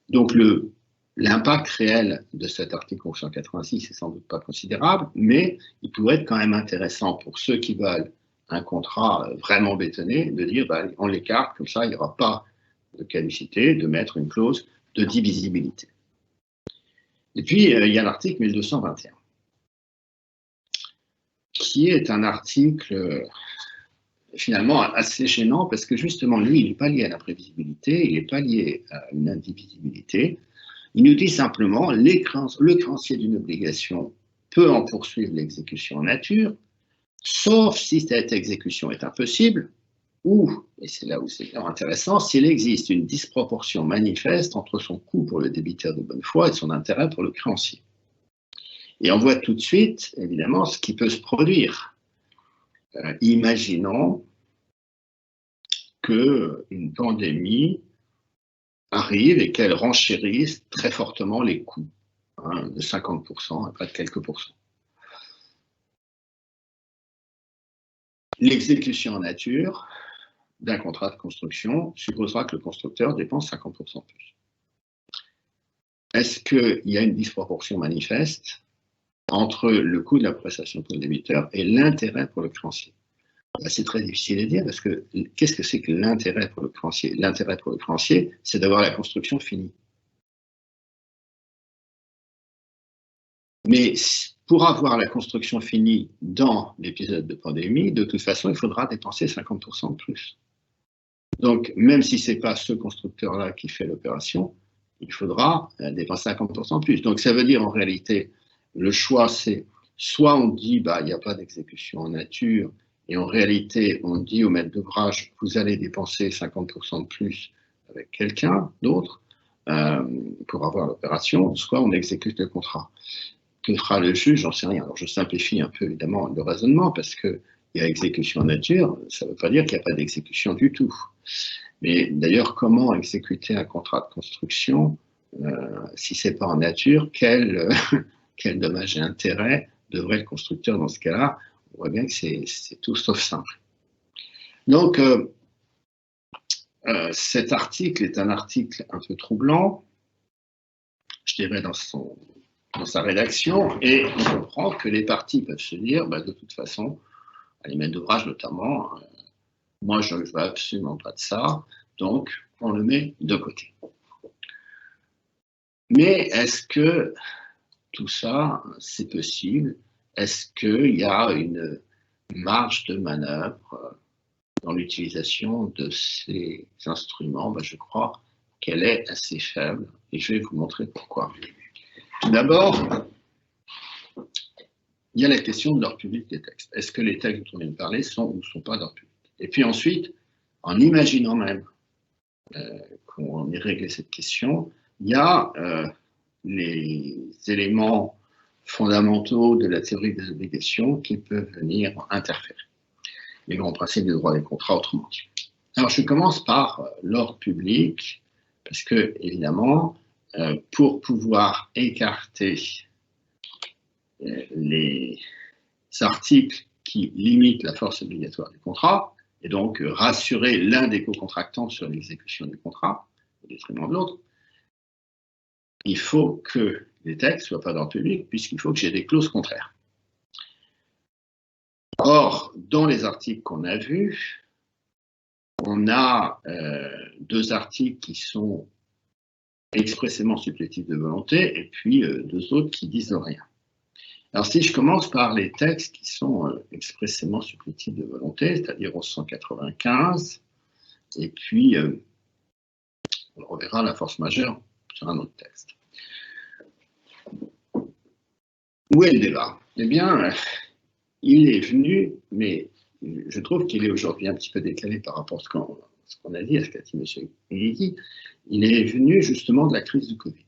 Donc l'impact réel de cet article 186 n'est sans doute pas considérable, mais il pourrait être quand même intéressant pour ceux qui veulent un contrat vraiment bétonné, de dire on l'écarte, comme ça il n'y aura pas de caducité, de mettre une clause de divisibilité. Et puis il y a l'article 1221, qui est un article finalement assez gênant, parce que justement lui, il n'est pas lié à l'imprévisibilité, il n'est pas lié à une indivisibilité. Il nous dit simplement le créancier d'une obligation peut en poursuivre l'exécution en nature, sauf si cette exécution est impossible, ou, et c'est là où c'est intéressant, s'il existe une disproportion manifeste entre son coût pour le débiteur de bonne foi et son intérêt pour le créancier. Et on voit tout de suite, évidemment, ce qui peut se produire. Imaginons qu'une pandémie arrive et qu'elle renchérisse très fortement les coûts, de 50% à près de quelques pourcents. L'exécution en nature d'un contrat de construction supposera que le constructeur dépense 50% de plus. Est-ce qu'il y a une disproportion manifeste entre le coût de la prestation pour le débiteur et l'intérêt pour le créancier? C'est très difficile à dire, parce que qu'est-ce que c'est que l'intérêt pour le créancier? L'intérêt pour le créancier, c'est d'avoir la construction finie. Mais pour avoir la construction finie dans l'épisode de pandémie, de toute façon, il faudra dépenser 50% de plus. Donc, même si ce n'est pas ce constructeur-là qui fait l'opération, il faudra dépenser 50% de plus. Donc, ça veut dire en réalité, le choix, c'est soit on dit il n'y a pas d'exécution en nature, et en réalité, on dit au maître d'ouvrage, vous allez dépenser 50% de plus avec quelqu'un d'autre pour avoir l'opération, soit on exécute le contrat. Que fera le juge? J'en sais rien. Alors, je simplifie un peu, évidemment, le raisonnement, parce qu'il y a exécution en nature, ça ne veut pas dire qu'il n'y a pas d'exécution du tout. Mais d'ailleurs, comment exécuter un contrat de construction si ce n'est pas en nature? Quel dommage et intérêt devrait le constructeur dans ce cas-là? On voit bien que c'est tout sauf simple. Donc, cet article est un article un peu troublant, je dirais, dans sa rédaction, et on comprend que les parties peuvent se dire, de toute façon, les maîtres d'ouvrage notamment, moi je ne veux absolument pas de ça, donc on le met de côté. Mais est-ce que tout ça, c'est possible? Est-ce qu'il y a une marge de manœuvre dans l'utilisation de ces instruments? Je crois qu'elle est assez faible et je vais vous montrer pourquoi. Tout d'abord, il y a la question de l'ordre public des textes. Est-ce que les textes dont on vient de parler sont ou ne sont pas d'ordre public? Et puis ensuite, en imaginant même qu'on ait réglé cette question, il y a les éléments fondamentaux de la théorie des obligations qui peuvent venir interférer. Les grands principes du droit des contrats, autrement dit. Alors, je commence par l'ordre public, parce que, évidemment, pour pouvoir écarter les articles qui limitent la force obligatoire du contrat, et donc rassurer l'un des co-contractants sur l'exécution du contrat, au détriment de l'autre, il faut que les textes ne soient pas d'ordre public, puisqu'il faut que j'ai des clauses contraires. Or, dans les articles qu'on a vus, on a deux articles qui sont expressément supplétifs de volonté, et puis deux autres qui disent rien. Alors, si je commence par les textes qui sont expressément supplétifs de volonté, c'est-à-dire au 195, et puis on reverra la force majeure sur un autre texte. Où est le débat? Eh bien, il est venu, mais je trouve qu'il est aujourd'hui un petit peu décalé par rapport à ce qu'on a dit, à ce qu'a dit M. Guigui. Il est venu justement de la crise du Covid.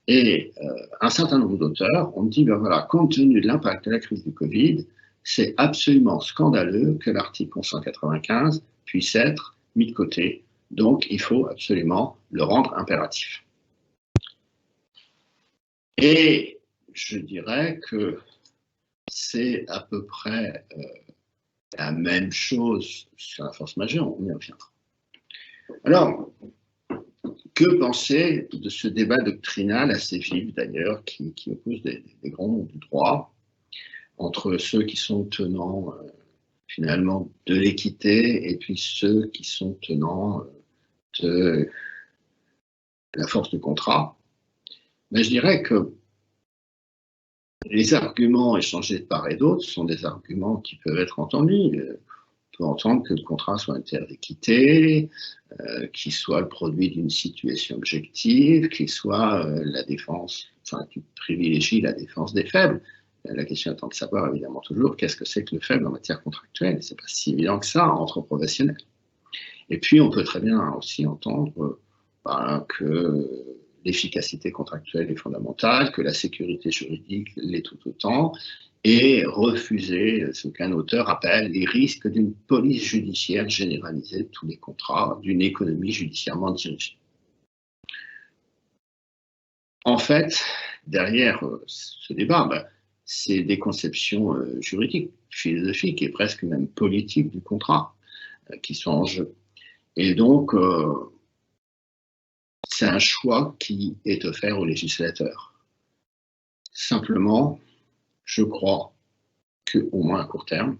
Et un certain nombre d'auteurs ont dit, ben voilà, compte tenu de l'impact de la crise du Covid, c'est absolument scandaleux que l'article 1195 puisse être mis de côté. Donc, il faut absolument le rendre impératif. Et je dirais que c'est à peu près la même chose sur la force majeure, on y reviendra. Alors, que penser de ce débat doctrinal assez vif d'ailleurs, qui oppose des grands noms du droit, entre ceux qui sont tenants finalement de l'équité et puis ceux qui sont tenants de la force du contrat? Mais je dirais que les arguments échangés de part et d'autre sont des arguments qui peuvent être entendus. On peut entendre que le contrat soit un terme d'équité, qu'il soit le produit d'une situation objective, qu'il soit la défense, enfin, qui privilégie la défense des faibles. La question étant de savoir évidemment toujours qu'est-ce que c'est que le faible en matière contractuelle. C'est pas si évident que ça entre professionnels. Et puis on peut très bien aussi entendre que l'efficacité contractuelle est fondamentale, que la sécurité juridique l'est tout autant, et refuser ce qu'un auteur appelle les risques d'une police judiciaire généralisée de tous les contrats, d'une économie judiciairement dirigée. En fait, derrière ce débat, c'est des conceptions juridiques, philosophiques et presque même politiques du contrat qui sont en jeu. Et donc, c'est un choix qui est offert au législateur. Simplement, je crois qu'au moins à court terme,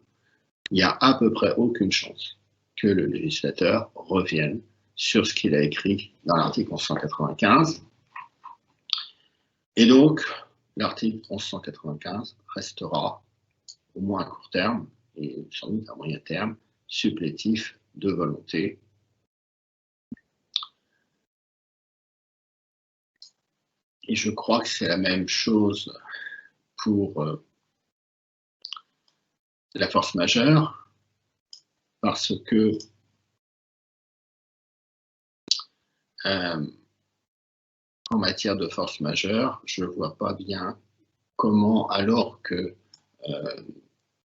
il n'y a à peu près aucune chance que le législateur revienne sur ce qu'il a écrit dans l'article 1195. Et donc, l'article 1195 restera, au moins à court terme, et sans doute à moyen terme, supplétif de volonté. Et je crois que c'est la même chose pour la force majeure, parce que en matière de force majeure, je ne vois pas bien comment, alors que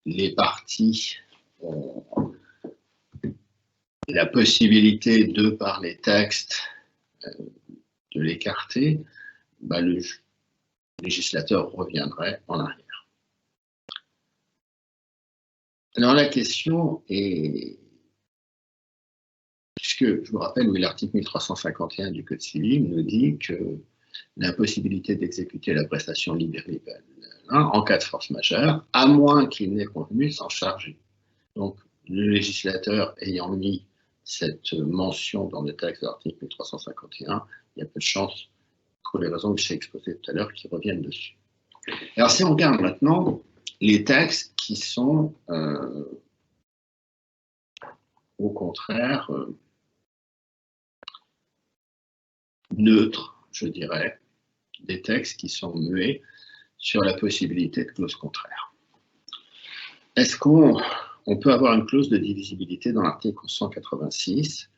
les parties ont la possibilité, de par les textes, de l'écarter, le législateur reviendrait en arrière. Alors la question est, puisque je vous rappelle, oui, l'article 1351 du Code civil nous dit que l'impossibilité d'exécuter la prestation libérée en cas de force majeure, à moins qu'il n'ait convenu de s'en charger. Donc, le législateur ayant mis cette mention dans le texte de l'article 1351, il y a peu de chances pour les raisons que j'ai exposées tout à l'heure qui reviennent dessus. Alors si on regarde maintenant les textes qui sont au contraire neutres, je dirais, des textes qui sont muets sur la possibilité de clause contraire. Est-ce qu'on peut avoir une clause de divisibilité dans l'article 186?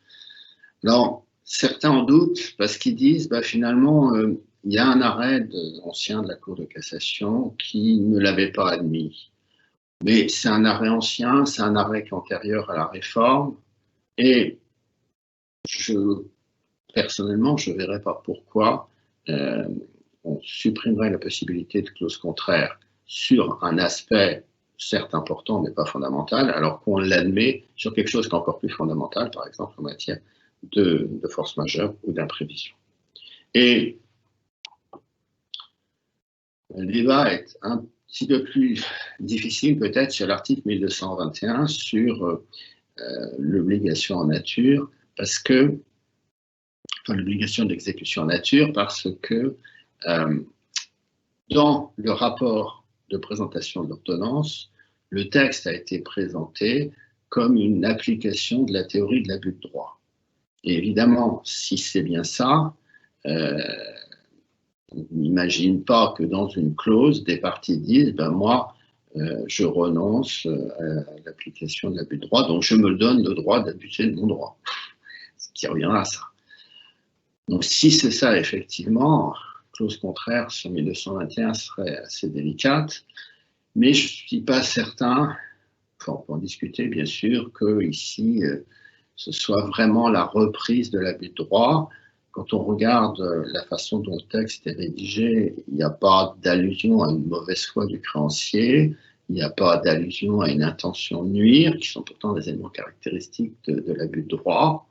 Alors, certains en doutent parce qu'ils disent, finalement, il y a un arrêt ancien de la Cour de cassation qui ne l'avait pas admis. Mais c'est un arrêt ancien, c'est un arrêt qui est antérieur à la réforme, et personnellement, je ne verrais pas pourquoi on supprimerait la possibilité de clause contraire sur un aspect certes important, mais pas fondamental, alors qu'on l'admet sur quelque chose qui est encore plus fondamental, par exemple en matière de force majeure ou d'imprévision. Et le débat est un petit peu plus difficile peut-être sur l'article 1221 sur l'obligation en nature, parce que, l'obligation d'exécution en nature, parce que dans le rapport de présentation de l'ordonnance, le texte a été présenté comme une application de la théorie de l'abus de droit. Et évidemment, si c'est bien ça, on n'imagine pas que dans une clause, des parties disent moi, je renonce à l'application de l'abus de droit, donc je me donne le droit d'abuser de mon droit. Ce qui reviendra à ça. Donc, si c'est ça, effectivement, clause contraire sur 1221 serait assez délicate, mais je ne suis pas certain, on peut en discuter bien sûr, que ici, ce soit vraiment la reprise de l'abus de droit. Quand on regarde la façon dont le texte est rédigé, il n'y a pas d'allusion à une mauvaise foi du créancier, il n'y a pas d'allusion à une intention de nuire, qui sont pourtant des éléments caractéristiques de l'abus de droit.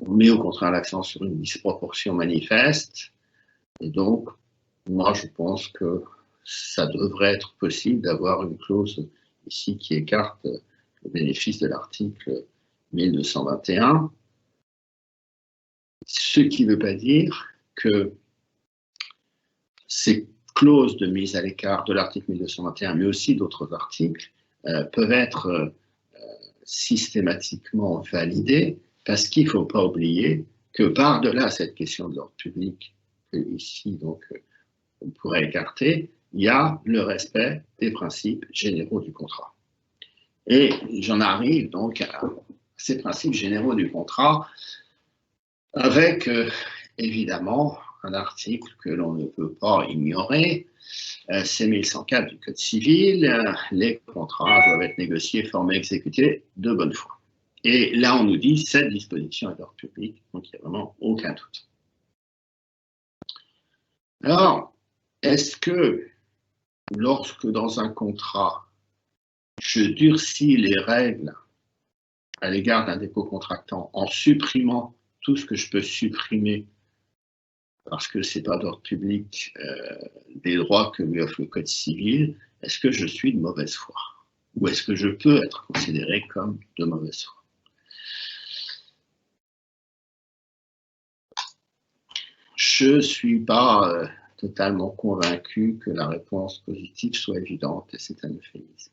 On met au contraire l'accent sur une disproportion manifeste, et donc, moi je pense que ça devrait être possible d'avoir une clause ici qui écarte le bénéfice de l'article 1221. Ce qui ne veut pas dire que ces clauses de mise à l'écart de l'article 1221, mais aussi d'autres articles, peuvent être systématiquement validées, parce qu'il ne faut pas oublier que par-delà cette question de l'ordre public, que ici donc on pourrait écarter, il y a le respect des principes généraux du contrat. Et j'en arrive donc à ces principes généraux du contrat, avec évidemment un article que l'on ne peut pas ignorer, c'est 1104 du Code civil, les contrats doivent être négociés, formés, exécutés de bonne foi. Et là, on nous dit cette disposition est d'ordre public, donc il n'y a vraiment aucun doute. Alors, est-ce que lorsque dans un contrat, je durcis les règles à l'égard d'un dépôt contractant en supprimant tout ce que je peux supprimer parce que ce n'est pas d'ordre public des droits que lui offre le Code civil, est-ce que je suis de mauvaise foi? Ou est-ce que je peux être considéré comme de mauvaise foi? Je ne suis pas totalement convaincu que la réponse positive soit évidente, et c'est un euphémisme.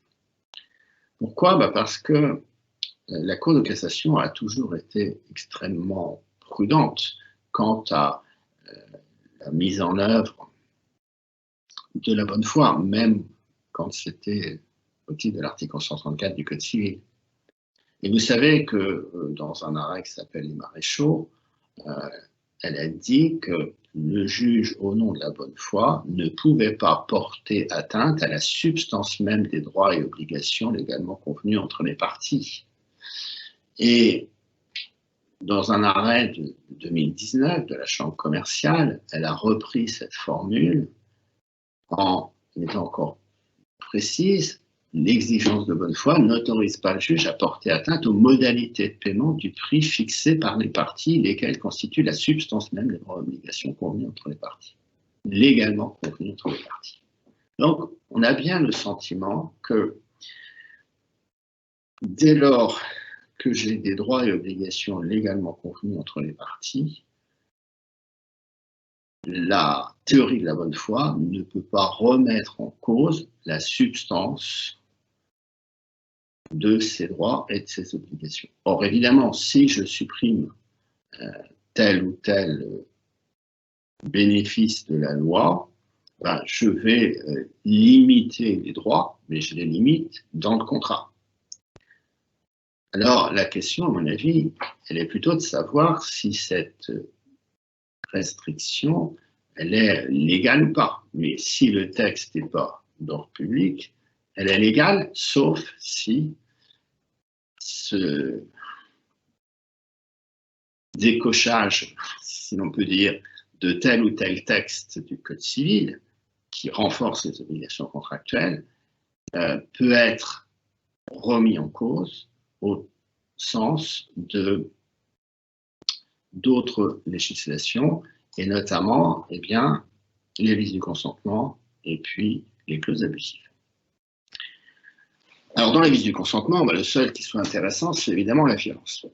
Pourquoi? Parce que la Cour de cassation a toujours été extrêmement prudente quant à la mise en œuvre de la bonne foi, même quand c'était au titre de l'article 134 du Code civil. Et vous savez que dans un arrêt qui s'appelle les Maréchaux, elle a dit que le juge, au nom de la bonne foi, ne pouvait pas porter atteinte à la substance même des droits et obligations légalement convenus entre les parties. Et dans un arrêt de 2019 de la Chambre commerciale, elle a repris cette formule en étant encore précise. L'exigence de bonne foi n'autorise pas le juge à porter atteinte aux modalités de paiement du prix fixé par les parties, lesquelles constituent la substance même des droits et obligations convenus entre les parties, légalement convenus entre les parties. Donc, on a bien le sentiment que dès lors que j'ai des droits et obligations légalement convenus entre les parties, la théorie de la bonne foi ne peut pas remettre en cause la substance de ses droits et de ses obligations. Or, évidemment, si je supprime tel ou tel bénéfice de la loi, ben, je vais limiter les droits, mais je les limite dans le contrat. Alors, la question, à mon avis, elle est plutôt de savoir si cette restriction, elle est légale ou pas. Mais si le texte n'est pas d'ordre public, elle est légale, sauf si ce décochage, si l'on peut dire, de tel ou tel texte du Code civil, qui renforce les obligations contractuelles, peut être remis en cause au sens d'autres législations, et notamment eh bien, les vices du consentement et puis les clauses abusives. Alors, dans les vices du consentement, le seul qui soit intéressant, c'est évidemment la violence.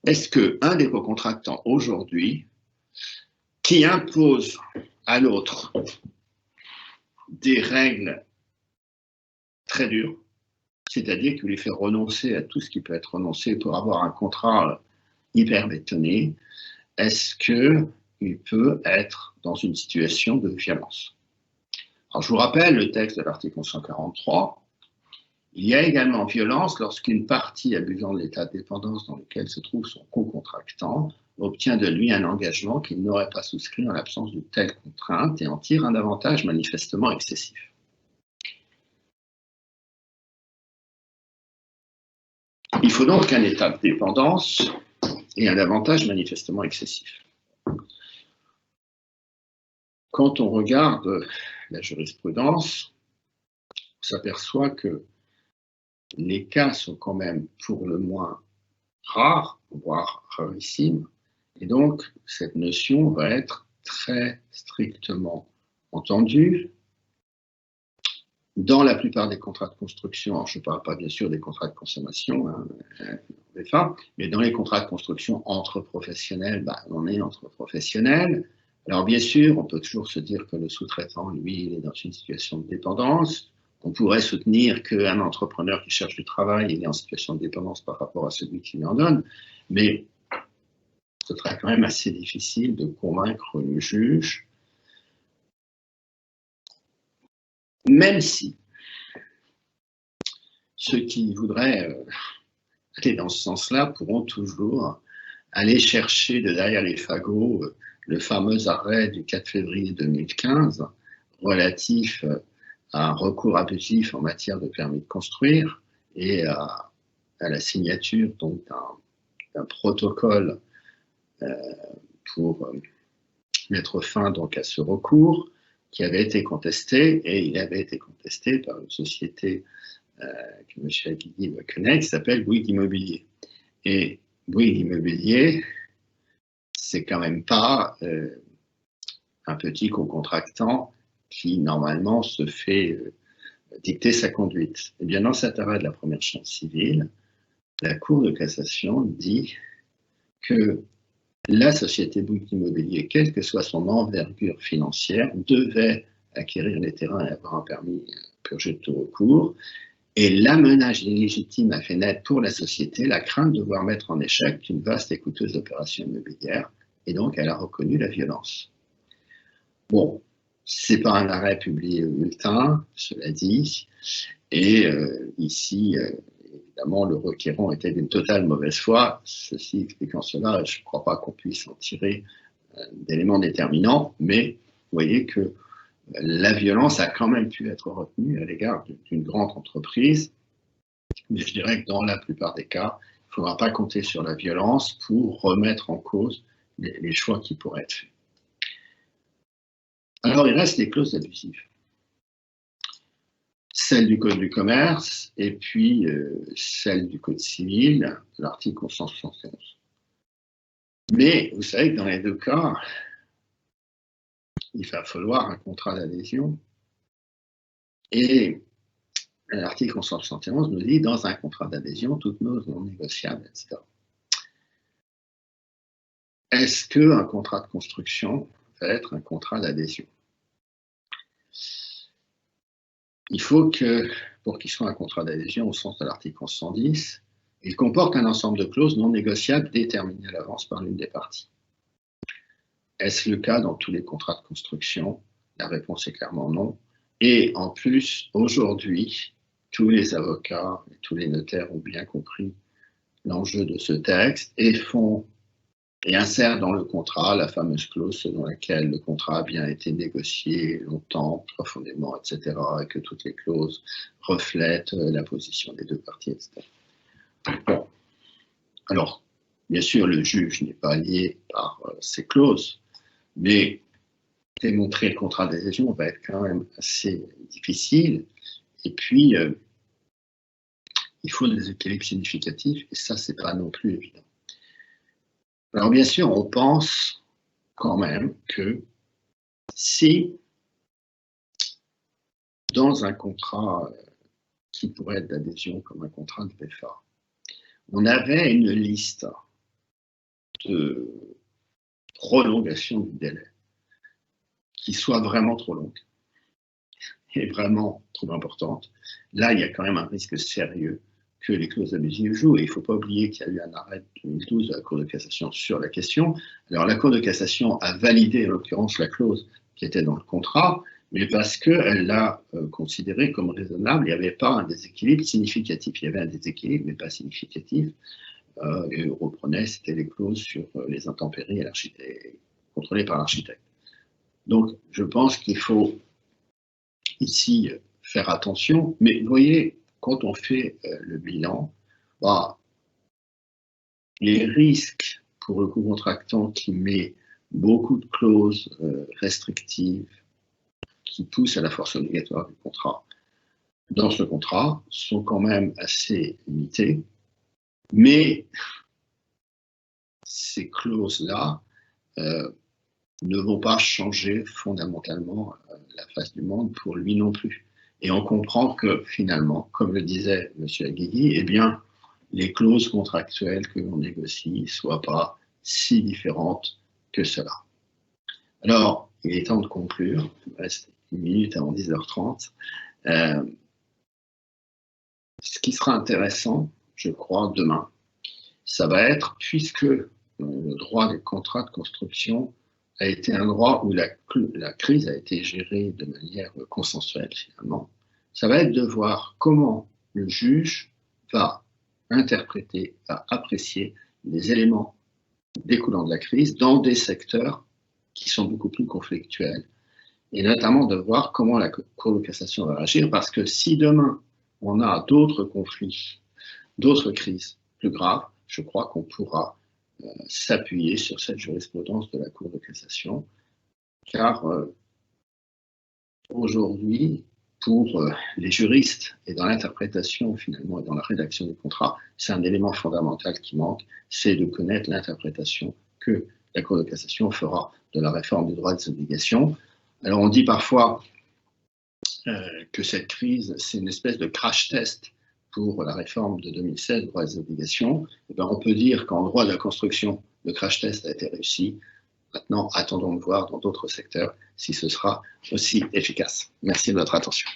Est-ce qu'un des co-contractants aujourd'hui, qui impose à l'autre des règles très dures, c'est-à-dire qu'il lui fait renoncer à tout ce qui peut être renoncé pour avoir un contrat hyper bétonné, est-ce qu'il peut être dans une situation de violence? Alors, je vous rappelle le texte de l'article 143. Il y a également violence lorsqu'une partie abusant de l'état de dépendance dans lequel se trouve son co-contractant obtient de lui un engagement qu'il n'aurait pas souscrit en l'absence de telle contrainte et en tire un avantage manifestement excessif. Il faut donc un état de dépendance et un avantage manifestement excessif. Quand on regarde la jurisprudence, on s'aperçoit que les cas sont quand même pour le moins rares, voire rarissimes, et donc cette notion va être très strictement entendue. Dans la plupart des contrats de construction, alors je ne parle pas bien sûr des contrats de consommation, mais dans les contrats de construction entre professionnels, on est entre professionnels. Alors bien sûr, on peut toujours se dire que le sous-traitant, lui, il est dans une situation de dépendance. On pourrait soutenir qu'un entrepreneur qui cherche du travail, il est en situation de dépendance par rapport à celui qui lui en donne, mais ce serait quand même assez difficile de convaincre le juge, même si ceux qui voudraient aller dans ce sens-là pourront toujours aller chercher de derrière les fagots le fameux arrêt du 4 février 2015 relatif à un recours abusif en matière de permis de construire et à la signature d'un protocole pour mettre fin donc à ce recours qui avait été contesté, et il avait été contesté par une société que M. Aguilly connaît, qui s'appelle Bouygues Immobilier. Et Bouygues Immobilier, c'est quand même pas un petit co-contractant qui normalement se fait dicter sa conduite. Eh bien, dans cet arrêt de la première chambre civile, la Cour de cassation dit que la société Bouygues Immobilier, quelle que soit son envergure financière, devait acquérir les terrains et avoir un permis purgé de tout recours. Et l'amenage illégitime a fait naître pour la société la crainte de voir mettre en échec une vaste et coûteuse opération immobilière, et donc elle a reconnu la violence. Bon, c'est pas un arrêt publié au bulletin, cela dit, et ici, évidemment, le requérant était d'une totale mauvaise foi. Ceci expliquant cela, je ne crois pas qu'on puisse en tirer d'éléments déterminants, mais vous voyez que la violence a quand même pu être retenue à l'égard d'une grande entreprise, mais je dirais que dans la plupart des cas, il ne faudra pas compter sur la violence pour remettre en cause les choix qui pourraient être faits. Alors, il reste les clauses abusives. Celle du Code du commerce et puis celle du Code civil, l'article 171. Mais vous savez que dans les deux cas, il va falloir un contrat d'adhésion. Et l'article 171 nous dit, dans un contrat d'adhésion, toutes clauses non négociables, etc. Est-ce qu'un contrat de construction va être un contrat d'adhésion. Il faut que, pour qu'il soit un contrat d'adhésion au sens de l'article 1110, il comporte un ensemble de clauses non négociables déterminées à l'avance par l'une des parties. Est-ce le cas dans tous les contrats de construction? La réponse est clairement non. Et en plus, aujourd'hui, tous les avocats et tous les notaires ont bien compris l'enjeu de ce texte et insèrent dans le contrat la fameuse clause selon laquelle le contrat a bien été négocié longtemps, profondément, etc., et que toutes les clauses reflètent la position des deux parties, etc. Bon. Alors, bien sûr, le juge n'est pas lié par ces clauses, mais démontrer le contrat d'adhésion va être quand même assez difficile. Et puis, il faut des équilibres significatifs, et ça, c'est pas non plus évident. Alors, bien sûr, on pense quand même que si, dans un contrat qui pourrait être d'adhésion comme un contrat de PFA, on avait une liste de prolongation du délai qui soit vraiment trop longue et vraiment trop importante, là, il y a quand même un risque sérieux que les clauses abusives jouent. Et il ne faut pas oublier qu'il y a eu un arrêt de 2012 de la Cour de cassation sur la question. Alors, la Cour de cassation a validé, en l'occurrence, la clause qui était dans le contrat, mais parce qu'elle l'a considérée comme raisonnable, il n'y avait pas un déséquilibre significatif. Il y avait un déséquilibre, mais pas significatif. Et on reprenait, c'était les clauses sur les intempéries contrôlées par l'architecte. Donc, je pense qu'il faut ici faire attention, mais vous voyez, quand on fait le bilan, les risques pour le co-contractant qui met beaucoup de clauses restrictives qui poussent à la force obligatoire du contrat dans ce contrat sont quand même assez limités, mais ces clauses-là ne vont pas changer fondamentalement la face du monde pour lui non plus. Et on comprend que finalement, comme le disait M. Aguigui, eh bien, les clauses contractuelles que l'on négocie ne soient pas si différentes que cela. Alors, il est temps de conclure. Il me reste une minute avant 10h30. Ce qui sera intéressant, je crois, demain, ça va être, puisque le droit des contrats de construction a été un droit où la crise a été gérée de manière consensuelle, finalement, ça va être de voir comment le juge va interpréter, va apprécier les éléments découlant de la crise dans des secteurs qui sont beaucoup plus conflictuels, et notamment de voir comment la Cour de cassation va agir, parce que si demain on a d'autres conflits, d'autres crises plus graves, je crois qu'on pourra s'appuyer sur cette jurisprudence de la Cour de cassation, car aujourd'hui, pour les juristes et dans l'interprétation finalement et dans la rédaction du contrat, c'est un élément fondamental qui manque, c'est de connaître l'interprétation que la Cour de cassation fera de la réforme du droit des obligations. Alors on dit parfois que cette crise, c'est une espèce de crash test pour la réforme de 2016 du droit des obligations. Et bien, on peut dire qu'en droit de la construction, le crash test a été réussi. Maintenant, attendons de voir dans d'autres secteurs si ce sera aussi efficace. Merci de votre attention.